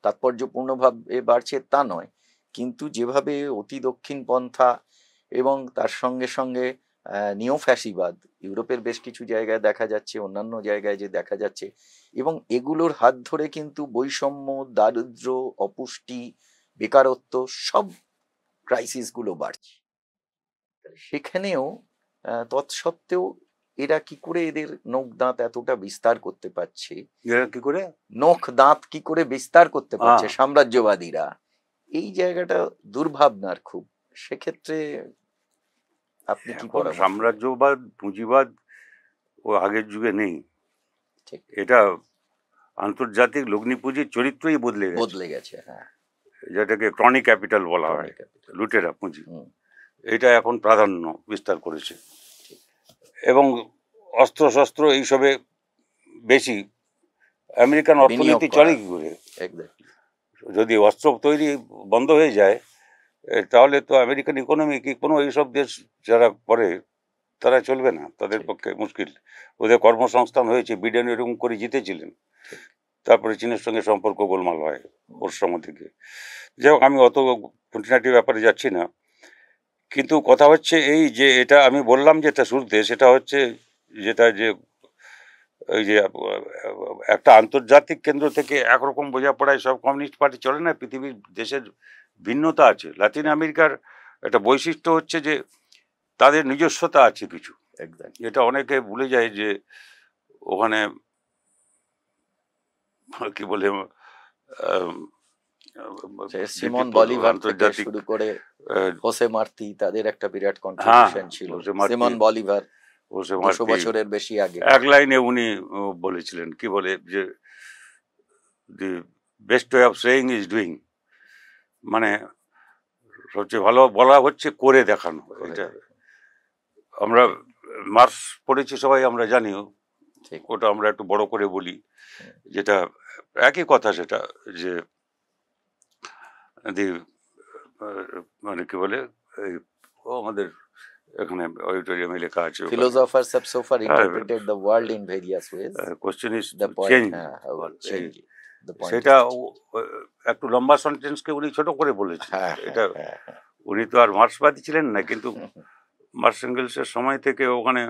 তাৎপর্যপূর্ণভাবে বাড়ছে তা নয়, কিন্তু যেভাবে অতি দক্ষিণ পন্থা এবং তার সঙ্গে সঙ্গে নিও ফ্যাসিবাদ ইউরোপের বেশ কিছু জায়গায় দেখা যাচ্ছে, অন্যান্য জায়গায় যে দেখা যাচ্ছে, এবং এগুলোর হাত ধরে কিন্তু বৈষম্য, দারিদ্র্য, অপুষ্টি, বেকারত্ব, সব ক্রাইসিসগুলো বাড়ছে। সেখানেও তৎসত্ত্বেও এরা কি করে এদের নখ দাঁত এতটা বিস্তার করতে পারছে, কি করে নখ দাঁত কি করে বিস্তার করতে পারছে সাম্রাজ্যবাদীরা, এই জায়গাটা দুর্ভাবনার খুব। সেক্ষেত্রে আপনি কি বলেন? সাম্রাজ্যবাদ, পুঁজিবাদ ও আগের যুগে নেই, এটা আন্তর্জাতিক লগ্নি পুঁজির চরিত্রই বদলে গেছে। হ্যাঁ, যেটাকে ক্রনিক ক্যাপিটাল বলা হয়, লুটেরা পুঁজি, এটা এখন প্রাধান্য বিস্তার করেছে। এবং অস্ত্র শস্ত্র এইসবে বেশি। আমেরিকান অর্থনীতি চলে কি করে? যদি অস্ত্র তৈরি বন্ধ হয়ে যায় তাহলে তো আমেরিকান ইকোনমি কি কোনো এইসব দেশ যারা করে তারা চলবে না, তাদের পক্ষে মুশকিল। ওদের কর্মসংস্থান হয়েছে, বিডেন এরকম করে জিতেছিলেন, তারপরে চীনের সঙ্গে সম্পর্ক গোলমাল হয় ওর সময় থেকে। যাই হোক, আমি অত খুঁটিনাটি ব্যাপারে যাচ্ছি না, কিন্তু কথা হচ্ছে এই যে এটা আমি বললাম যেটা শুরুতে, সেটা হচ্ছে যেটা যে ওই যে একটা আন্তর্জাতিক কেন্দ্র থেকে একরকম বোঝাপড়ায় সব কমিউনিস্ট পার্টি চলে না, পৃথিবীর দেশের ভিন্নতা আছে। লাতিন আমেরিকার একটা বৈশিষ্ট্য হচ্ছে যে তাদের নিজস্বতা আছে কিছু, এটা অনেকে ভুলে যায় যে ওখানে কি বলে সিমন বলিভার থেকে শুরু করে হোসে মার্তি, তাদের একটা বিরাট কন্ট্রিবিউশন ছিল। সিমন বলিভার হোসে 200 মার্তি বছরের বেশি আগে। এক লাইনে উনি বলেছিলেন, কি বলে, যে the best way of saying is doing, মানে সবচেয়ে ভালো বলা হচ্ছে করে দেখানো। এটা আমরা মার্কস পড়েছি সবাই, আমরা জানিও, ঠিক। ওটা আমরা একটু বড় করে বলি, হুম। যেটা একই কথা, সেটা যে দি মানে কি বলে, এই আমাদের এখানে অডিটোরিয়ামে লেখা আছে, Philosophers have so far interpreted the world in various ways. Question is The point, change. how change. The point সেটা is একটু লম্বা সেন্টেন্সকে উনি ছোট করে বলেছেন। হ্যাঁ, এটা হ্যাঁ, হ্যাঁ। উনি তো আর মার্ক্সবাদী ছিলেন না, কিন্তু মার্কস এঙ্গেলসের সময় থেকে ওখানে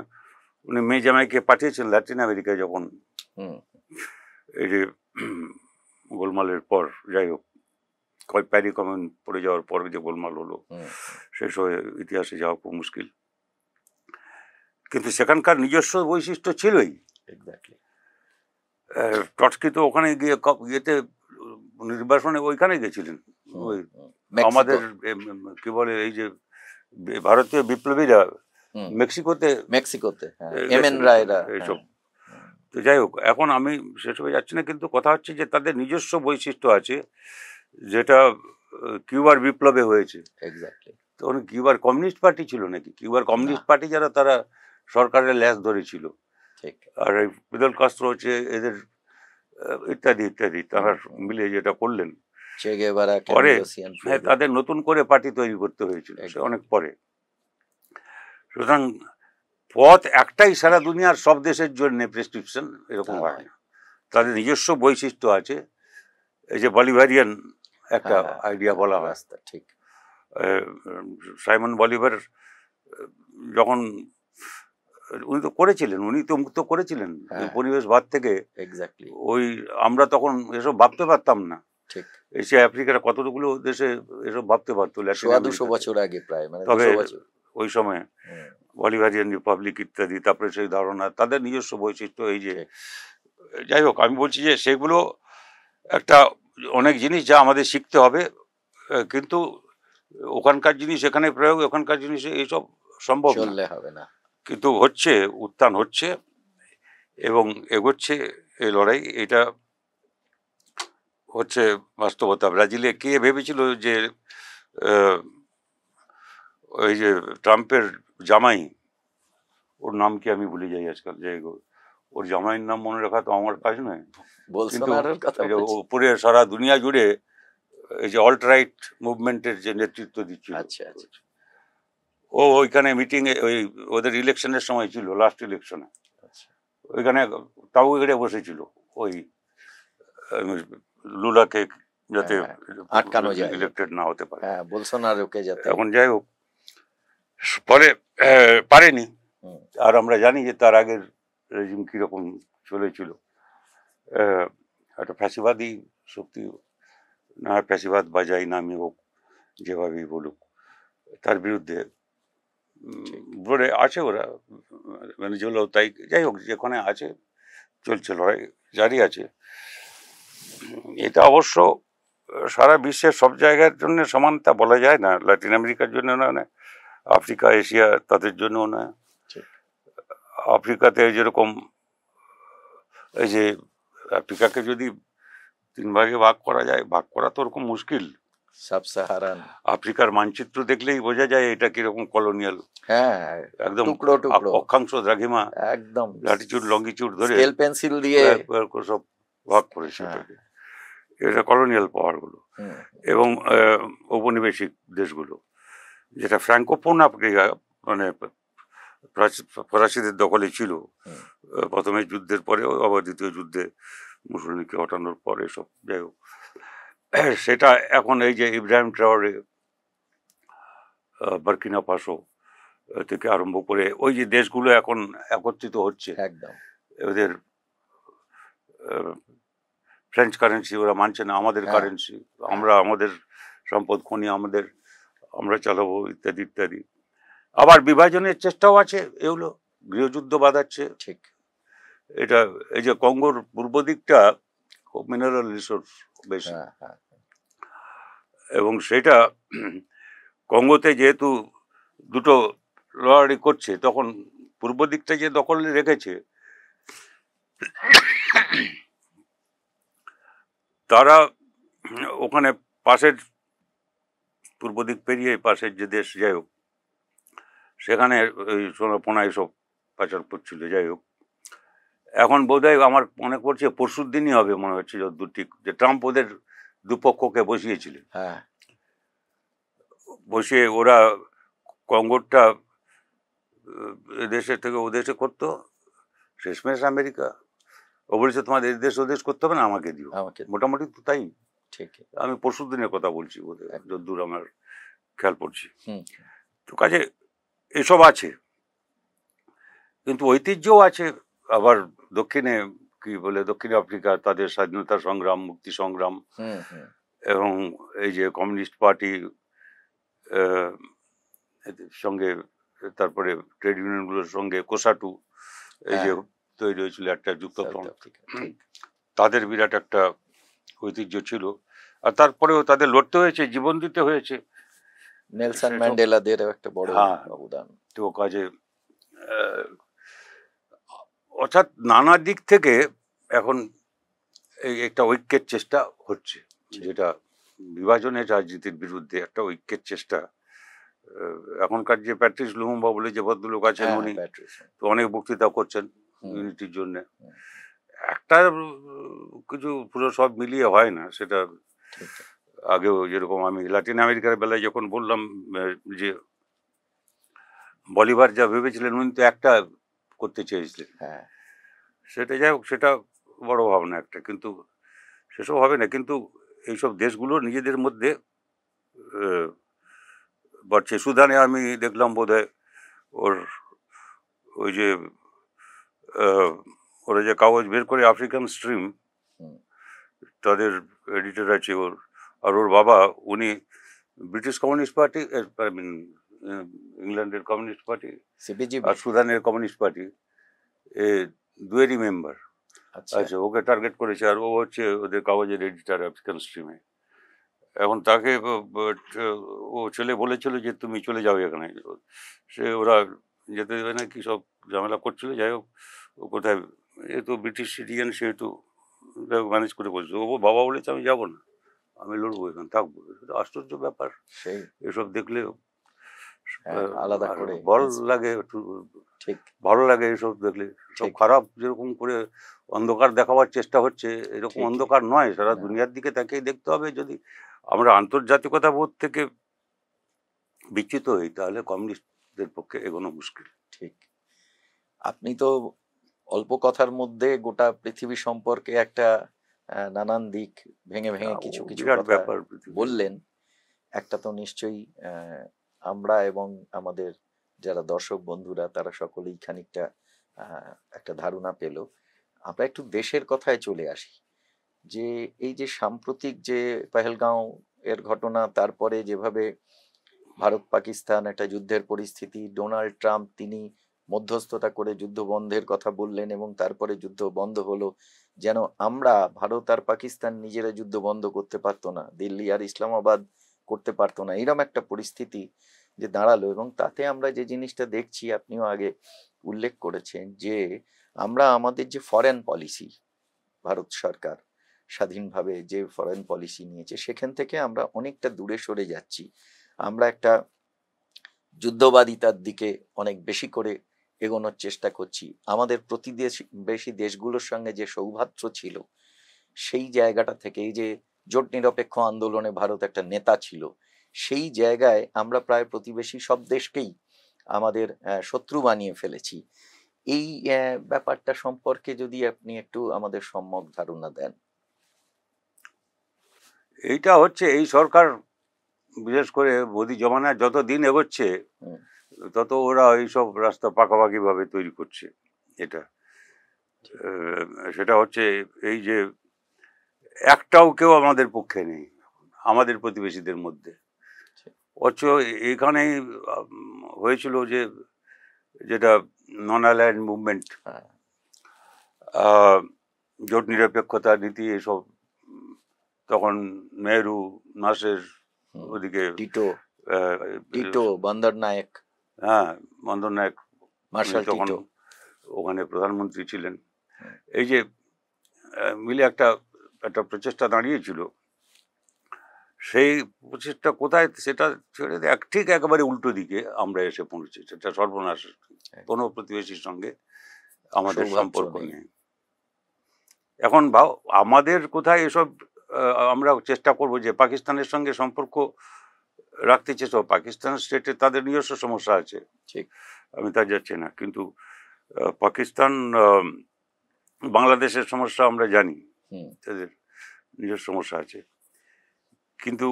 উনি মেয়ে জামাইকে পাঠিয়েছেন ল্যাটিন আমেরিকায়, যখন হুম, এই যে গোলমালের পর, যাই হোক, প্যারি কমিউন পড়ে যাওয়ার পর যে গোলমাল হলো, হুম, শেষ হয়ে ইতিহাসে যাওয়া খুব মুশকিল, কিন্তু সেখানকার নিজস্ব বৈশিষ্ট্য ছিলই। exactly. ট্রটস্কি তো ওখানে গিয়ে ইয়েতে নির্বাসনে ওইখানে গেছিলেন, হুম, ওই হুম। মেক্সিকো। আমাদের কি বলে, এই যে ভারতীয় বিপ্লবীরা হুম, মেক্সিকোতে মেক্সিকোতে, হ্যাঁ, গেছেন, এমএন রায়রা, এইসব। হ্যাঁ। তো যাই হোক, এখন আমি সেসবে যাচ্ছি না, কিন্তু কথা হচ্ছে যে তাদের নিজস্ব বৈশিষ্ট্য আছে, যেটা কিউবার বিপ্লবে হয়েছে। Exactly. তখন কিউবার কমিউনিস্ট পার্টি ছিল নাকি? কিউবার কমিউনিস্ট পার্টি যারা, তারা সরকারের ল্যাস ধরেছিল, ঠিক। আর এই ফিদেল কাস্ত্রো হচ্ছে এদের ইত্যাদি ইত্যাদি, তারা হুম। মিলে যেটা করলেন চে গেভারা, পরে, ক্যামিলো সিয়ানফ্রেদো। হ্যাঁ, তাদের নতুন করে পার্টি তৈরি করতে হয়েছিল, সে একদম। অনেক পরে। সুতরাং পথ একটাই সারা দুনিয়ার সব দেশের জন্য, প্রেসক্রিপশন এরকম তা হয় নয়। না। তাদের নিজস্ব বৈশিষ্ট্য আছে। এই যে বলিভারিয়ান একটা হ্যাঁ, আইডিয়া হ্যাঁ, বলা হয়, রাস্তা, ঠিক। সাইমন বলিভার যখন উনি তো করেছিলেন, উনি তো মুক্ত করেছিলেন হ্যাঁ। পরিবেশবাদ থেকে। এক্স্যাক্টলি, ওই আমরা তখন এসব ভাবতে পারতাম না। ঠিক। এশিয়া আফ্রিকার কতগুলো দেশে এসব ভাবতে পারতো, ল্যাটিন 200 আমেরিকাতে। বছর আগে, প্রায় মানে তবে 200 বছর। ওই সময় হুম, বলিভারিয়ান রিপাবলিক ইত্যাদি, তারপরে সেই ধারণা, তাদের নিজস্ব বৈশিষ্ট্য, এই যে ঠিক। যাই হোক, আমি বলছি যে সেগুলো একটা অনেক জিনিস যা আমাদের শিখতে হবে, কিন্তু ওখানকার জিনিস এখানে প্রয়োগ, ওখানকার জিনিস এইসব সম্ভব না। চললে হবে না। কিন্তু হচ্ছে, উত্থান হচ্ছে এবং এগোচ্ছে এই লড়াই, এটা হচ্ছে বাস্তবতা। ব্রাজিলে কে ভেবেছিল যে ওই যে ট্রাম্পের জামাই, ওর নাম কি আমি ভুলে যাই আজকাল, যাই হোক, ওর জামাইয়ের নাম মনে রাখা তো আমার কাজ নয়, কিন্তু বোলসোনারোর কথা এই যে বলছি। উপরে সারা দুনিয়া জুড়ে এই যে অল্ট রাইট মুভমেন্টের যে নেতৃত্ব দিচ্ছিল, আচ্ছা, আচ্ছা। ও ওইখানে মিটিংয়ে, ওই ওদের ইলেকশনের সময় ছিল, লাস্ট ইলেকশনে, আচ্ছা। ওইখানে তাও এড়ে বসেছিল, ওই লুলাকে যাতে হ্যাঁ, আটকানো যায়। ইলেক্টেড না হতে পারে। হ্যাঁ, বোলসোনারোকে যাতে। এখন যাই হোক, পরে পারেনি। হুম, আর আমরা জানি যে তার আগের রেজিম কিরকম চলেছিল, একটা ফ্যাসিবাদী শক্তি, না ফ্যাসিবাদ বা যাই নামই হোক, যেভাবেই বলুক, তার বিরুদ্ধে বলে আছে ওরা, ভেনেজুয়েলাও তাই। যাই হোক, যেখানে আছে চলছে, লড়াই জারি আছে। এটা অবশ্য সারা বিশ্বের সব জায়গার জন্য সমান তা বলা যায় না, ল্যাটিন আমেরিকার জন্য না, আফ্রিকা, এশিয়া, তাদের জন্যও না। ঠিক। আফ্রিকাতে যেরকম, এই যে আফ্রিকাকে যদি 3 ভাগে ভাগ করা যায়, ভাগ করা তো ওরকম মুশকিল। Sub Saharan. আফ্রিকার মানচিত্র দেখলেই বোঝা যায় এটা কিরকম কলোনিয়াল, হ্যাঁ, একদম টুকরো টুকরো, অক্ষাংশ দ্রাঘিমা, একদম ল্যাটিটিউড লঙ্গিটিউড ধরে স্কেল পেন্সিল দিয়ে। সব ভাগ করেছে এটাকে, এটা কলোনিয়াল পাওয়ার গুলো হুম, এবং ঔপনিবেশিক দেশগুলো, যেটা ফ্র্যাঙ্কোফোন আফ্রিকা, মানে ফরাসিদের দখলে ছিল হুম, প্রথমে যুদ্ধের পরে, আবার দ্বিতীয় যুদ্ধে মুসলিমকে হটানোর পরে, সব যাই হোক, সেটা এখন এই যে ইব্রাহিম ট্রাওরে, বার্কিনা ফাসো থেকে আরম্ভ করে ওই যে দেশগুলো এখন একত্রিত হচ্ছে, একদম। ওদের ফ্রেঞ্চ কারেন্সি ওরা মানছে না, আমাদের হ্যাঁ, কারেন্সি, আমরা আমাদের সম্পদ খনি আমাদের, আমরা চালাবো, ইত্যাদি ইত্যাদি। আবার বিভাজনের চেষ্টাও আছে, এগুলো গৃহযুদ্ধ বাঁধাচ্ছে। ঠিক। এটা এই যে কঙ্গোর পূর্ব দিকটা খুব মিনারেল রিসোর্স বেশি, হ্যাঁ, হ্যাঁ, এবং সেটা কঙ্গোতে যেহেতু দুটো লড়াই করছে, তখন পূর্ব দিকটা যে দখলে রেখেছে, তারা ওখানে পাশের পূর্ব দিক পেরিয়ে পাশের যে দেশ, যাই হোক, সেখানে ওই সোনাপোনা এসব পাচার করছিল। যাই হোক, এখন বোধহয় আমার মনে করছে পরশুর দিনই হবে মনে হচ্ছে, যতদূর ঠিক, যে ট্রাম্প ওদের দুপক্ষকে বসিয়েছিলেন। হ্যাঁ, বসিয়ে ওরা কঙ্গোরটা দেশের থেকে ও দেশে করতো, শেষমেশ আমেরিকা ও বলেছে তোমাদের দেশ ও দেশ করতে হবে না, আমাকে দিও। আমাকে মোটামুটি তো তাই। ঠিক। আমি পরশু দিনের কথা বলছি, ওদের যতদূর আমার খেয়াল পড়ছি। হুম, তো কাজে এসব আছে, কিন্তু ঐতিহ্যও আছে। আবার দক্ষিণে কি বলে, দক্ষিণ আফ্রিকা, তাদের স্বাধীনতা সংগ্রাম, মুক্তি সংগ্রাম, হুম, হুম, এবং এই যে কমিউনিস্ট পার্টি সঙ্গে, তারপরে ট্রেড ইউনিয়নগুলোর সঙ্গে কোসাটু এই যে তৈরি হয়েছিল একটা যুক্তফ্রন্ট, তাদের বিরাট একটা ঐতিহ্য ছিল। আর তারপরেও তাদের লড়তে হয়েছে, জীবন দিতে হয়েছে। নেলসন ম্যান্ডেলাদের একটা বড় অবদান। তো কাজে অর্থাৎ নানা দিক থেকে এখন এই একটা ঐক্যের চেষ্টা হচ্ছে, যেটা বিভাজনের রাজনীতির বিরুদ্ধে একটা ঐক্যের চেষ্টা। এখনকার যে প্যাট্রিস লুমুম্বা বলে যে ভদ্রলোক আছেন, উনি তো অনেক বক্তৃতা করছেন ইউনিটির জন্য। একটা কিছু পুরো সব মিলিয়ে হয় না সেটা। আগেও যেরকম আমি লাতিন আমেরিকার বেলায় যখন বললাম যে বলিভার যা ভেবেছিলেন, উনি তো একটা করতে চেয়েছিলেন, সেটা যাই হোক, সেটা বড় ভাবনা একটা, কিন্তু সেসব হবে না। কিন্তু এইসব দেশগুলো নিজেদের মধ্যে বাড়ছে। সুদানে আমি দেখলাম বোধহয় ওই যে ওরা যে কাগজ বের করে, আফ্রিকান স্ট্রিম, তাদের এডিটর আছে ওর, আর ওর বাবা উনি British Communist party, I mean ইংল্যান্ডের কমিউনিস্ট পার্টি আর সুদানের কমিউনিস্ট পার্টি, দুয়েরই মেম্বার। আচ্ছা, ওকে টার্গেট করেছে, আর ও হচ্ছে ওদের কাগজের এডিটার আফ্রিকান স্ট্রিমে। এখন তাকে ও ছেলে বলেছিল যে তুমি চলে যাও এখানে, সে ওরা যেতে দেবে না, কি সব ঝামেলা করছিল। যাই হোক, ও কোথায়, এ তো ব্রিটিশ সিটিজেন, সেহেতু ম্যানেজ করে বলছে। ও বাবা বলেছে আমি যাবো না, আমি লড়বো, এখানে থাকবো। আশ্চর্য ব্যাপার এসব দেখলে, আলাদা করে ভালো লাগে, একটু ভালো লাগে এসব দেখলে। সব খারাপ যেরকম করে অন্ধকার দেখাবার চেষ্টা হচ্ছে, এরকম অন্ধকার নয়। সারা দুনিয়ার দিকে তাকেই দেখতে হবে। যদি আমরা আন্তর্জাতিকতা বোধ থেকে বিচ্যুত হই, তাহলে কমিউনিস্টদের পক্ষে এগোনো মুশকিল। ঠিক। আপনি তো অল্প কথার মধ্যে গোটা পৃথিবী সম্পর্কে একটা নানান দিক ভেঙে ভেঙে কিছু কিছু কথা বললেন। একটা তো নিশ্চয়ই আমরা এবং আমাদের যারা দর্শক বন্ধুরা, তারা সকলেই খানিকটা একটা ধারণা পেল। আমরা একটু দেশের কথায় চলে আসি, যে এই যে সাম্প্রতিক যে পেহেলগাঁও এর ঘটনা, তারপরে যেভাবে ভারত পাকিস্তান একটা যুদ্ধের পরিস্থিতি, ডোনাল্ড ট্রাম্প তিনি মধ্যস্থতা করে যুদ্ধ বন্ধের কথা বললেন এবং তারপরে যুদ্ধ বন্ধ হলো। যেন আমরা, ভারত আর পাকিস্তান নিজেরা যুদ্ধ বন্ধ করতে পারতো না, দিল্লি আর ইসলামাবাদ করতে পারতো না, এরকম একটা পরিস্থিতি যে দাঁড়ালো। এবং তাতে আমরা যে জিনিসটা দেখছি, আপনিও আগে উল্লেখ করেছেন, যে আমরা আমাদের যে ফরেন পলিসি, ভারত সরকার স্বাধীনভাবে যে ফরেন পলিসি নিয়েছে, সেখান থেকে আমরা অনেকটা দূরে সরে যাচ্ছি। আমরা একটা যুদ্ধবাদিতার দিকে অনেক বেশি করে এগোনোর চেষ্টা করছি। আমাদের প্রতিবেশী দেশগুলোর সঙ্গে যে সৌভ্রাত্র ছিল, সেই জায়গাটা থেকে, এই যে জোট নিরপেক্ষ আন্দোলনে ভারত একটা নেতা ছিল, সেই জায়গায় আমরা প্রায় প্রতিবেশী সব দেশকেই আমাদের শত্রু বানিয়ে ফেলেছি। এই ব্যাপারটা সম্পর্কে যদি আপনি একটু আমাদের সম্যক ধারণা দেন। এইটা হচ্ছে এই সরকার, বিশেষ করে মোদি জমানা যত দিন এগোচ্ছে, তত ওরা এইসব রাস্তা পাকাপাকি ভাবে তৈরি করছে। এটা সেটা হচ্ছে এই যে একটাও কেউ আমাদের পক্ষে নেই আমাদের প্রতিবেশীদের মধ্যে। অথচ এখানেই হয়েছিল যে যেটা নন অ্যালায়েন্ড মুভমেন্ট, জোট নিরপেক্ষতা নীতি, এসব তখন নেহরু, নাসের, ওদিকে টিটো, বন্দর নায়েক, বন্দর নায়েক, মার্শাল তখন টিটো। ওখানে প্রধানমন্ত্রী ছিলেন। এই যে মিলে একটা একটা প্রচেষ্টা দাঁড়িয়েছিল, সেই প্রচেষ্টা কোথায় সেটা ছেড়ে দিয়ে ঠিক একেবারে উল্টো দিকে আমরা এসে পৌঁছেছি। সেটা সর্বনাশ। কোনো প্রতিবেশীর সঙ্গে আমাদের সৌহার্দ্য সম্পর্ক নেই। নেই। এখন ভাও আমাদের কোথায় এসব আমরা চেষ্টা করব যে পাকিস্তানের সঙ্গে সম্পর্ক রাখতে চেষ্টা। পাকিস্তান স্টেটে তাদের নিজস্ব সমস্যা আছে, ঠিক। আমি তা যাচ্ছি না, কিন্তু পাকিস্তান বাংলাদেশের সমস্যা আমরা জানি, তাদের নিজস্ব সমস্যা আছে। কিন্তু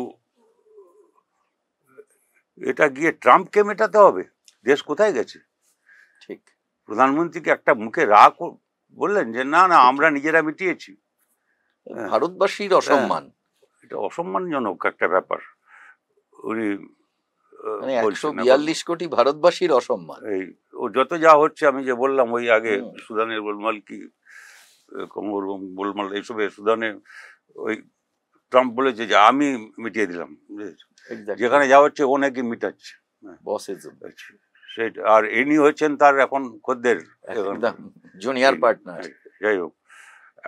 এটা গিয়ে ট্রাম্পকে মেটাতে হবে? দেশ কোথায় গেছে? ঠিক। প্রধানমন্ত্রীকে একটা মুখে রাগ বললেন যে না না আমরা নিজেরা মিটিয়েছি। ভারতবাসীর অসম্মান। এটা অসম্মানজনক একটা ব্যাপার। উনি মানে বলছেন 142 কোটি ভারতবাসীর অসম্মান। এই ও যত যা হচ্ছে, আমি যে বললাম ওই আগে সুদানের গোলমাল, কি কঙ্গোর গোলমাল, এইসবে সুদানে ওই ট্রাম্প বলেছে যে আমি মিটিয়ে দিলাম, যেখানে যা হচ্ছে ও নাকি মিটাচ্ছে। সেটা, আর ইনি হচ্ছেন তার এখন খদ্দের, জুনিয়র পার্টনার। যাই হোক,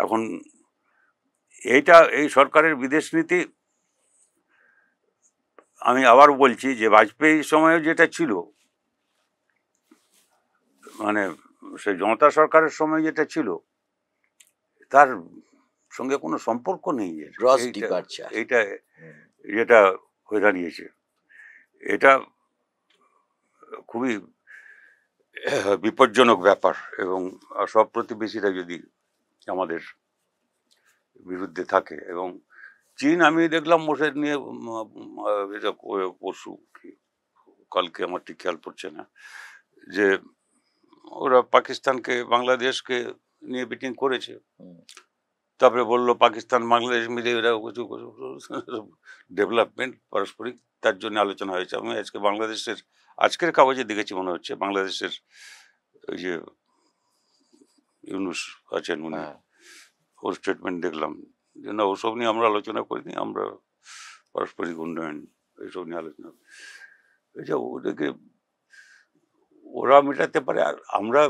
এখন এইটা এই সরকারের বিদেশ নীতি, আমি আবার বলছি যে বাজপেয়ীর সময়ে যেটা ছিল, মানে সেই জনতা সরকারের সময় যেটা ছিল, তার সঙ্গে কোনো সম্পর্ক নেই। এইটা যেটা হয়ে দাঁড়িয়েছে, এটা খুবই বিপজ্জনক ব্যাপার। এবং সব প্রতিবেশীরা যদি আমাদের বিরুদ্ধে থাকে, এবং চীন, আমি দেখলাম বসে নিয়ে পরশু কালকে, আমার ঠিক খেয়াল পড়ছে না, যে ওরা পাকিস্তানকে বাংলাদেশকে নিয়ে মিটিং করেছে। তারপরে বললো পাকিস্তান বাংলাদেশ মিলে এরা কিছু ডেভেলপমেন্ট পারস্পরিক, তার জন্য আলোচনা হয়েছে। আমি আজকে বাংলাদেশের আজকের কাগজে দেখেছি, মনে হচ্ছে বাংলাদেশের ওই যে ইউনুস আছেন উনি, ওর স্টেটমেন্ট দেখলাম যে না, ওসব নিয়ে আমরা আলোচনা করিনি, আমরা পারস্পরিক উন্নয়ন এইসব নিয়ে আলোচনা। ওদেরকে ওরা মেটাতে পারে, আর আমরা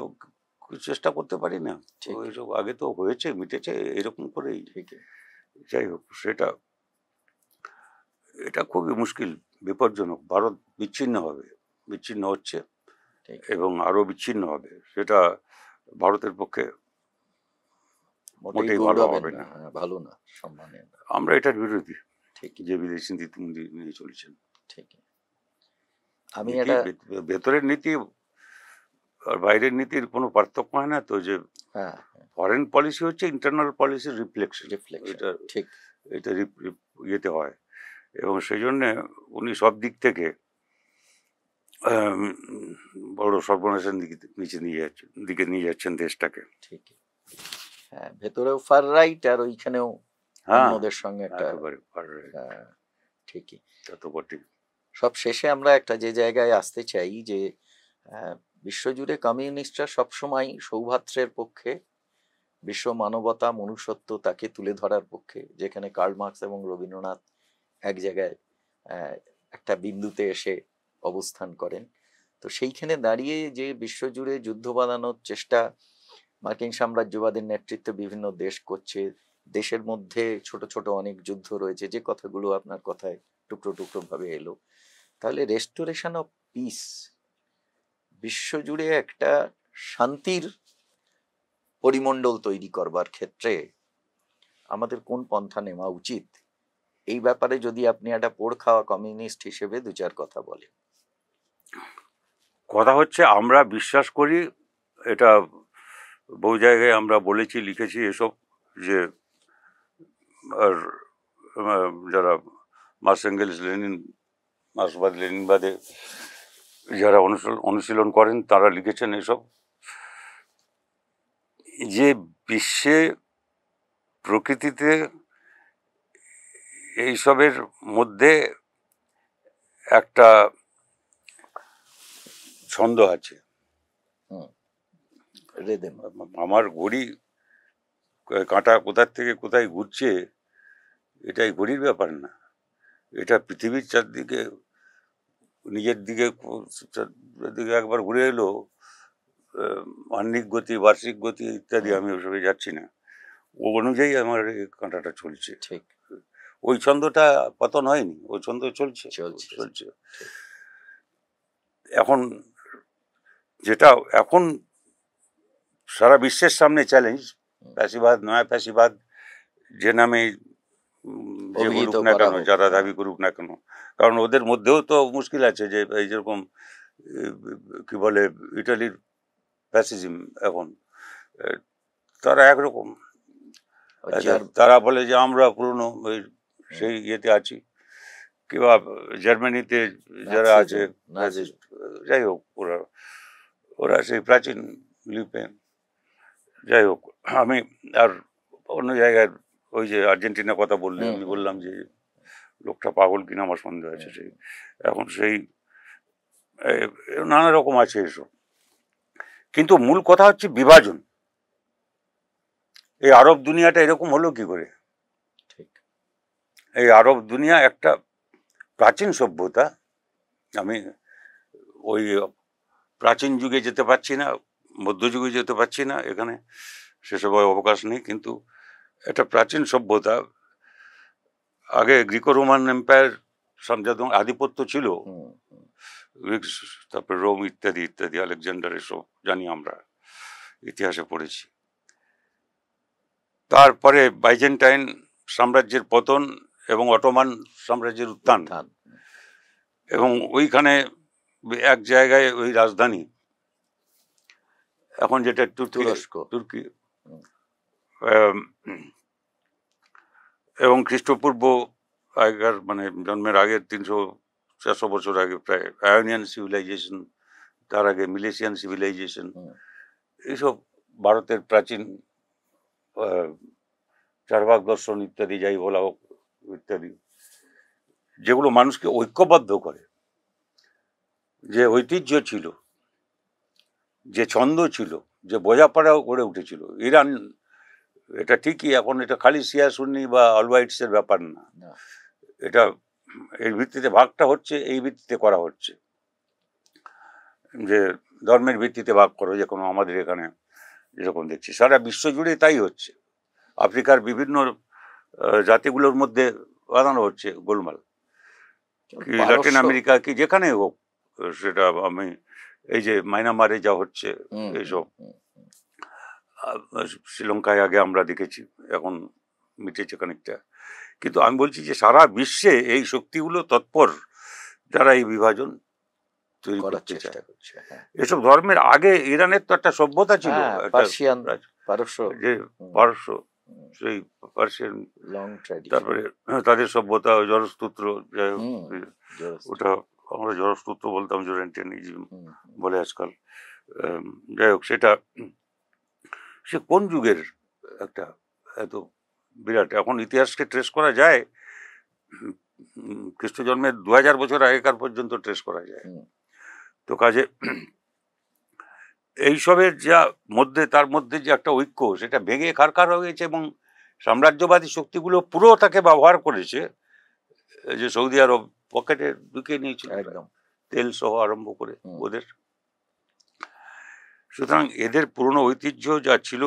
চেষ্টা করতে পারি না? ওইসব আগে তো হয়েছে, মিটেছে এরকম করেই। যাই হোক, সেটা এটা খুবই মুশকিল, বিপজ্জনক। ভারত বিচ্ছিন্ন হবে, বিচ্ছিন্ন হচ্ছে এবং আরো বিচ্ছিন্ন হবে। সেটা ভারতের পক্ষে মোটেই ভালো হবে না, ভালো না, সম্মানের। আমরা এটার বিরোধী, যে বিদেশি নীতি নিয়ে চলছেন। ঠিক, আমি ভেতরের নীতি আর বাইরের নীতির কোনো পার্থক্য হয় না তো, যে ফরেন পলিসি হচ্ছে ইন্টারনাল পলিসির রিফ্লেকশন, এটা ইয়েতে হয়। এবং সেই জন্য উনি সব দিক থেকে বড় সর্বনাশের দিকে নিয়ে যাচ্ছেন দেশটাকে। ঠিক, হ্যাঁ, ভেতরেও ফার রাইট, আর ওইখানেও অন্যদের সঙ্গে একটা ঠিকই। সব শেষে আমরা একটা যে জায়গায় আসতে চাই, যে বিশ্বজুড়ে কমিউনিস্টরা সবসময় সৌভাত্রের পক্ষে, বিশ্ব মানবতা, মনুষ্যত্ব তাকে তুলে ধরার পক্ষে, যেখানে কার্ল মার্কস এবং রবীন্দ্রনাথ এক জায়গায় একটা বিন্দুতে এসে অবস্থান করেন। তো সেইখানে দাঁড়িয়ে যে বিশ্বজুড়ে যুদ্ধ বাঁধানোর চেষ্টা মার্কিন সাম্রাজ্যবাদের নেতৃত্বে বিভিন্ন দেশ করছে, দেশের মধ্যে ছোট ছোট অনেক যুদ্ধ রয়েছে, যে কথাগুলো আপনার কথায় টুকরো টুকরো ভাবে এলো, তাহলে রেস্টোরেশন অফ পিস, বিশ্বজুড়ে একটা শান্তির পরিমণ্ডল তৈরি করবার ক্ষেত্রে আমাদের কোন পন্থা নেওয়া উচিত, এই ব্যাপারে যদি আপনি একটা পোড় খাওয়া কমিউনিস্ট হিসেবে দু চার কথা বলেন। কথা হচ্ছে, আমরা বিশ্বাস করি, এটা বহু জায়গায় আমরা বলেছি, লিখেছি এসব, যে আর যারা মার্কস এঙ্গেলস লেনিন, মার্ক্সবাদ লেনিনবাদে যারা অনুশীলন করেন, তারা লিখেছেন এসব, যে বিশ্বে প্রকৃতিতে এইসবের মধ্যে একটা ছন্দ আছে। আমার ঘড়ি কাঁটা কোথার থেকে কোথায় ঘুরছে, এটাই ঘড়ির ব্যাপার না, এটা পৃথিবীর চারদিকে নিজের দিকে একবার ঘুরে এলো, আহ্নিক গতি, বার্ষিক গতি ইত্যাদি আমি ওসবে যাচ্ছি না। ও অনুযায়ী আমার এই কাঁটাটা চলছে। ঠিক, ওই ছন্দটা পতন হয়নি, ওই ছন্দ চলছে চলছে। চলছে। এখন যেটা এখন সারা বিশ্বের সামনে চ্যালেঞ্জ, ফ্যাসিবাদ, নয়া ফ্যাসিবাদ যে নামে যে অভিহিত বলুক না করা কেন, হোক, যারা হ্যাঁ। দাবি করুক না কেন, কারণ ওদের মধ্যেও তো মুশকিল আছে। যে এই যেরকম কি বলে ইটালির ফ্যাসিজম, এখন তারা একরকম, তারা বলে যে আমরা পুরনো ওই সেই ইয়েতে আছি, কিংবা জার্মানিতে যারা আছে, যাই হোক ওরা সেই প্রাচীন লিপে, যাই হোক। আমি আর অন্য জায়গায় ওই যে আর্জেন্টিনার কথা বললে, আমি বললাম যে লোকটা পাগল কিনা আমার সন্দেহ আছে। সেই এখন সেই নানা রকম আছে এসব, কিন্তু মূল কথা হচ্ছে বিভাজন। এই আরব দুনিয়াটা এরকম হলো কি করে? এই আরব দুনিয়া একটা প্রাচীন সভ্যতা। আমি ওই প্রাচীন যুগে যেতে পারছি না, মধ্যযুগে যেতে পারছি না, এখানে সেসব অবকাশ নেই, কিন্তু একটা প্রাচীন সভ্যতা। আগে গ্রিকো রোমান এম্পায়ার আধিপত্য ছিল, গ্রিক্স, তারপরে রোম ইত্যাদি ইত্যাদি, আলেকজান্ডার, এসব জানি আমরা, ইতিহাসে পড়েছি। তারপরে বাইজেন্টাইন সাম্রাজ্যের পতন এবং অটোমান সাম্রাজ্যের উত্থান, এবং ওইখানে এক জায়গায় ওই রাজধানী এখন যেটা তুর্কি, এবং খ্রিস্টপূর্ব আগেকার মানে জন্মের আগের 300-400 বছর আগে প্রায় আয়োনিয়ান সিভিলাইজেশন, তার আগে মিলেশিয়ান সিভিলাইজেশন, এইসব ভারতের প্রাচীন চারবাক দর্শন ইত্যাদি, যাই বলা হোক ইত্যাদি, যেগুলো মানুষকে ঐক্যবদ্ধ করে, যে ঐতিহ্য ছিল, যে ছন্দ ছিল, যে বোঝাপড়াও গড়ে উঠেছিল। ইরান, এটা ঠিকই, এখন এটা খালি শিয়া সুন্নি বা অলওয়াইটস এর ব্যাপার না, এটা এর ভিত্তিতে ভাগটা হচ্ছে, এই ভিত্তিতে করা হচ্ছে যে ধর্মের ভিত্তিতে ভাগ করো, যে কোনো আমাদের এখানে যেরকম দেখছি সারা বিশ্ব জুড়ে তাই হচ্ছে। আফ্রিকার বিভিন্ন জাতিগুলোর মধ্যে বাঁধানো হচ্ছে গোলমাল, কি লাতিন আমেরিকা কি যেখানে হোক, সেটা আমি এই যে মায়ানমারে যা হচ্ছে এইসব, শ্রীলঙ্কায় আগে আমরা দেখেছি, এখন মিটেছে খানিকটা, কিন্তু আমি বলছি যে সারা বিশ্বে এই শক্তিগুলো তৎপর, যারা এই বিভাজন তৈরি করতে চায়। এসব ধর্মের আগে ইরানের তো একটা সভ্যতা ছিল, যে পারস্য, সেই পার্সিয়ান, তারপরে তাদের সভ্যতা জরসূত্র, যাই হোক, ওটা আমরা জরসূত্র বলতাম, জোরেন্টিয়ানিজম বলে আজকাল, যাই হোক, সেটা সে কোন যুগের একটা এত বিরাট, এখন ইতিহাসকে ট্রেস করা যায়, খ্রিস্ট জন্মের 2000 বছর আগেকার পর্যন্ত ট্রেস করা যায়। তো কাজে এইসবের যা মধ্যে, তার মধ্যে যে একটা ঐক্য, সেটা ভেঙে খারখার হয়ে গেছে, এবং সাম্রাজ্যবাদী শক্তিগুলো পুরো তাকে ব্যবহার করেছে, যে সৌদি আরব পকেটে ঢুকিয়ে নিয়েছিল একদম, তেল সহ আরম্ভ করে ওদের। সুতরাং এদের পুরনো ঐতিহ্য যা ছিল,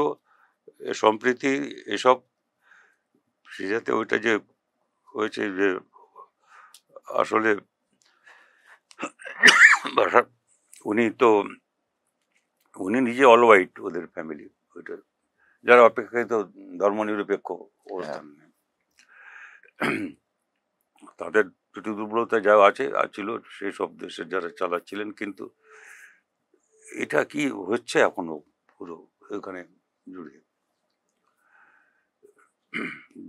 সম্প্রীতি, এসব, সে যাতে ওইটা যে হয়েছে, যে আসলে উনি নিজে অল হোয়াইট, ওদের ফ্যামিলি ওইটা, যারা অপেক্ষাকৃত ধর্মনিরপেক্ষ অবস্থান, তাদের ত্রুটি দুর্বলতা যা আছে ছিল সেই সব দেশের যারা চালাচ্ছিলেন। কিন্তু এটা কি হচ্ছে এখনো পুরো ওখানে জুড়ে,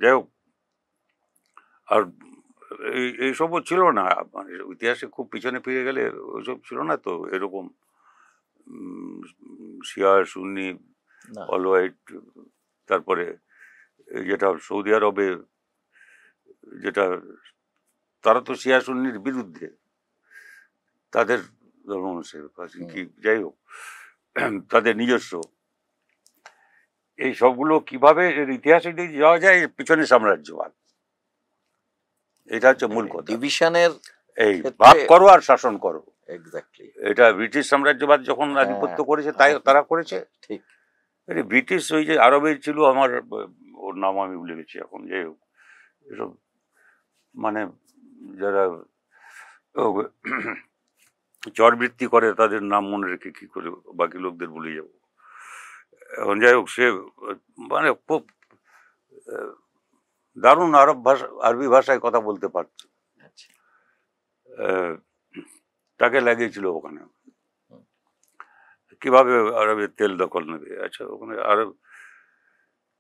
যাই হোক। আর এইসবও ছিল না, মানে ইতিহাসে খুব পিছনে ফিরে গেলে ওইসব ছিল না তো, এরকম শিয়া সুন্নি অল হোয়াইট। তারপরে যেটা সৌদি আরবে, যেটা তারা তো শিয়া সুন্নির বিরুদ্ধে, তাদের ধর্ম অনুসারে কি, যাই হোক, তাদের নিজস্ব, এই সবগুলো কিভাবে ইতিহাসে যাওয়া যায়, পিছনে সাম্রাজ্যবাদ, এটা হচ্ছে মূল কথা। ডিভিশনের এই ভাগ করো আর শাসন করো, এক্স্যাক্টলি। এটা ব্রিটিশ সাম্রাজ্যবাদ যখন আধিপত্য করেছে তাই তারা করেছে। ঠিক। ব্রিটিশ ওই যে আরবের ছিল, আমার ওর নাম আমি ভুলে গেছি এখন, যে এসব মানে যারা চরবৃত্তি করে তাদের নাম মনে রেখে কি করে বাকি লোকদের ভুলে যাব। এখন যাই হোক, সে মানে খুব দারুণ আরবি ভাষায় কথা বলতে পারত। তাকে লাগিয়েছিল ওখানে কিভাবে আরবের তেল দখল নেবে। আচ্ছা, ওখানে আরব,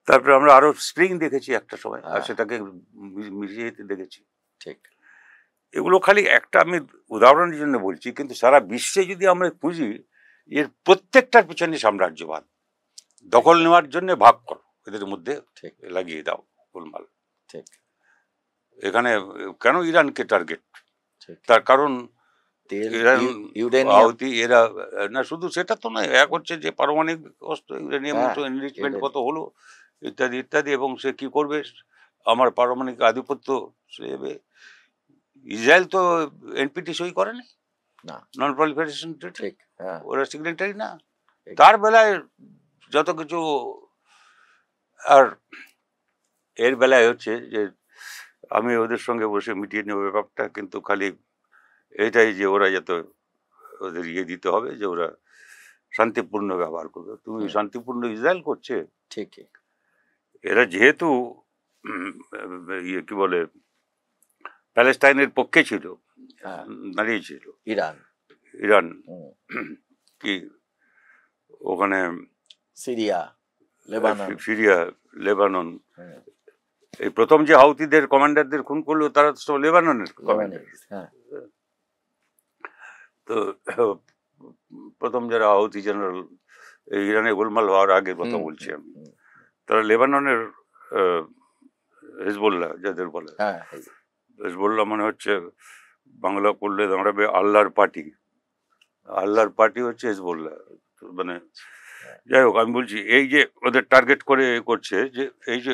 তারপরে আমরা আরব স্প্রিং দেখেছি একটা সময়, আর সেটাকে মিশিয়ে যেতে দেখেছি। ঠিক। এগুলো খালি একটা আমি উদাহরণের জন্য বলছি, কিন্তু সারা বিশ্বে যদি আমরা খুঁজি, এর প্রত্যেকটার পিছনে সাম্রাজ্যবাদ। দখল নেওয়ার জন্য ভাগ করো, এদের মধ্যে লাগিয়ে দাও গোলমাল। ঠিক। এখানে কেন ইরানকে টার্গেট? তার কারণ এরা না, শুধু সেটা তো নয়, এক হচ্ছে যে পারমাণবিক অস্ত্র, ইউরেনিয়াম এনরিচমেন্ট কত হলো ইত্যাদি ইত্যাদি, এবং সে কি করবে, আমার পারমাণবিক আধিপত্য সে। ইসরায়েল তো এনপিটি সই করেনি, নন প্রলিফারেশন ট্রিটি, ওরা সিগনেটারি না। তার বেলায় যত কিছু, আর এর বেলায় হচ্ছে যে আমি ওদের সঙ্গে বসে মিটিয়ে নেব ব্যাপারটা, কিন্তু খালি এটাই যে ওরা যাতে ওদের ইয়ে দিতে হবে যে ওরা শান্তিপূর্ণ ব্যবহার করবে। তুমি শান্তিপূর্ণ ইসরায়েল করছে ঠিকই। এরা যেহেতু ইয়ে কি বলে প্যালেস্টাইনের পক্ষে ছিল, দাঁড়িয়েছিল ইরান কি ওখানে সিরিয়া, লেবানন, এই প্রথম যে হাউতিদের কমান্ডারদের খুন করলো তারা তো সব লেবাননের কমান্ডার। তো প্রথম যারা হাউতি জেনারেল, ইরানে গোলমাল হওয়ার আগের কথা বলছি আমি, তারা লেবাননের হিজবুল্লাহ যাদের বলে, হিজবুল্লাহ মানে হচ্ছে বাংলা করলে দাঁড়াবে আল্লাহর পার্টি। আল্লাহর পার্টি হচ্ছে হিজবুল্লাহ। মানে যাই হোক, আমি বলছি এই যে ওদের টার্গেট করে করছে, যে এই যে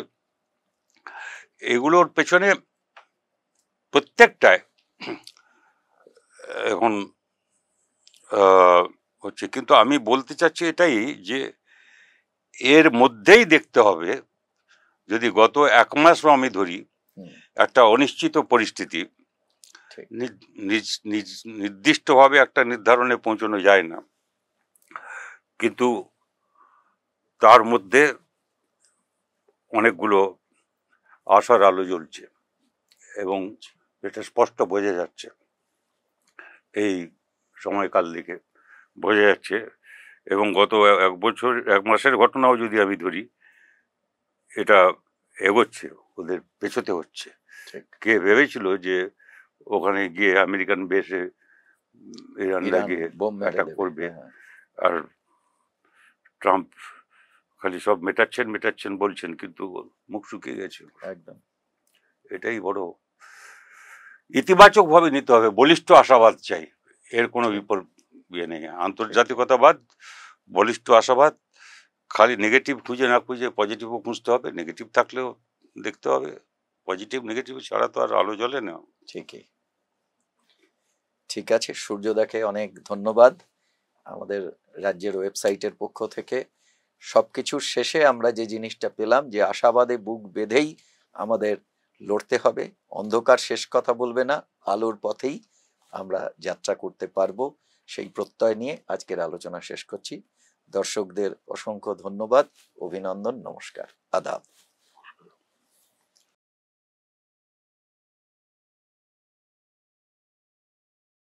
এগুলোর পেছনে প্রত্যেকটায় এখন হচ্ছে। কিন্তু আমি বলতে চাচ্ছি এটাই, যে এর মধ্যেই দেখতে হবে, যদি গত 1 মাসও আমি ধরি, একটা অনিশ্চিত পরিস্থিতি, নির্দিষ্টভাবে একটা নির্ধারণে পৌঁছানো যায় না, কিন্তু তার মধ্যে অনেকগুলো আশার আলো জ্বলছে, এবং এটা স্পষ্ট বোঝা যাচ্ছে, এই সময়কাল দিকে বোঝা যাচ্ছে। এবং গত 1 মাসের ঘটনাও যদি আমি ধরি, এটা এগোচ্ছে, ওদের পেছোতে হচ্ছে। কে ভেবেছিল যে ওখানে গিয়ে আমেরিকান বেসে ইরান লাগিয়ে অ্যাটাক করবে, আর ট্রাম্প খালি সব মেটাচ্ছেন বলছেন, কিন্তু মুখ শুকিয়ে গেছে একদম। এটাই বড় ইতিবাচক ভাবে নিতে হবে, বলিষ্ঠ আশাবাদ চাই, এর কোনো বিপরীত ইয়ে নেই। আন্তর্জাতিকতাবাদ, বলিষ্ঠ আশাবাদ, খালি নেগেটিভ খুঁজে না খুঁজে পজিটিভও খুঁজতে হবে, নেগেটিভ থাকলেও দেখতে হবে, পজিটিভ নেগেটিভ ছাড়া তো আর আলো জ্বলে না। ঠিকই। ঠিক আছে, সূর্যদাকে অনেক ধন্যবাদ। আমাদের রাজ্যের ওয়েবসাইটের পক্ষ থেকে সবকিছুর শেষে আমরা যে জিনিসটা পেলাম, যে আশাবাদে বুক বেঁধেই আমাদের লড়তে হবে, অন্ধকার শেষ কথা বলবে না, আলোর পথেই আমরা যাত্রা করতে পারবো, সেই প্রত্যয় নিয়ে আজকের আলোচনা শেষ করছি। দর্শকদের অসংখ্য ধন্যবাদ, অভিনন্দন, নমস্কার, আদাব।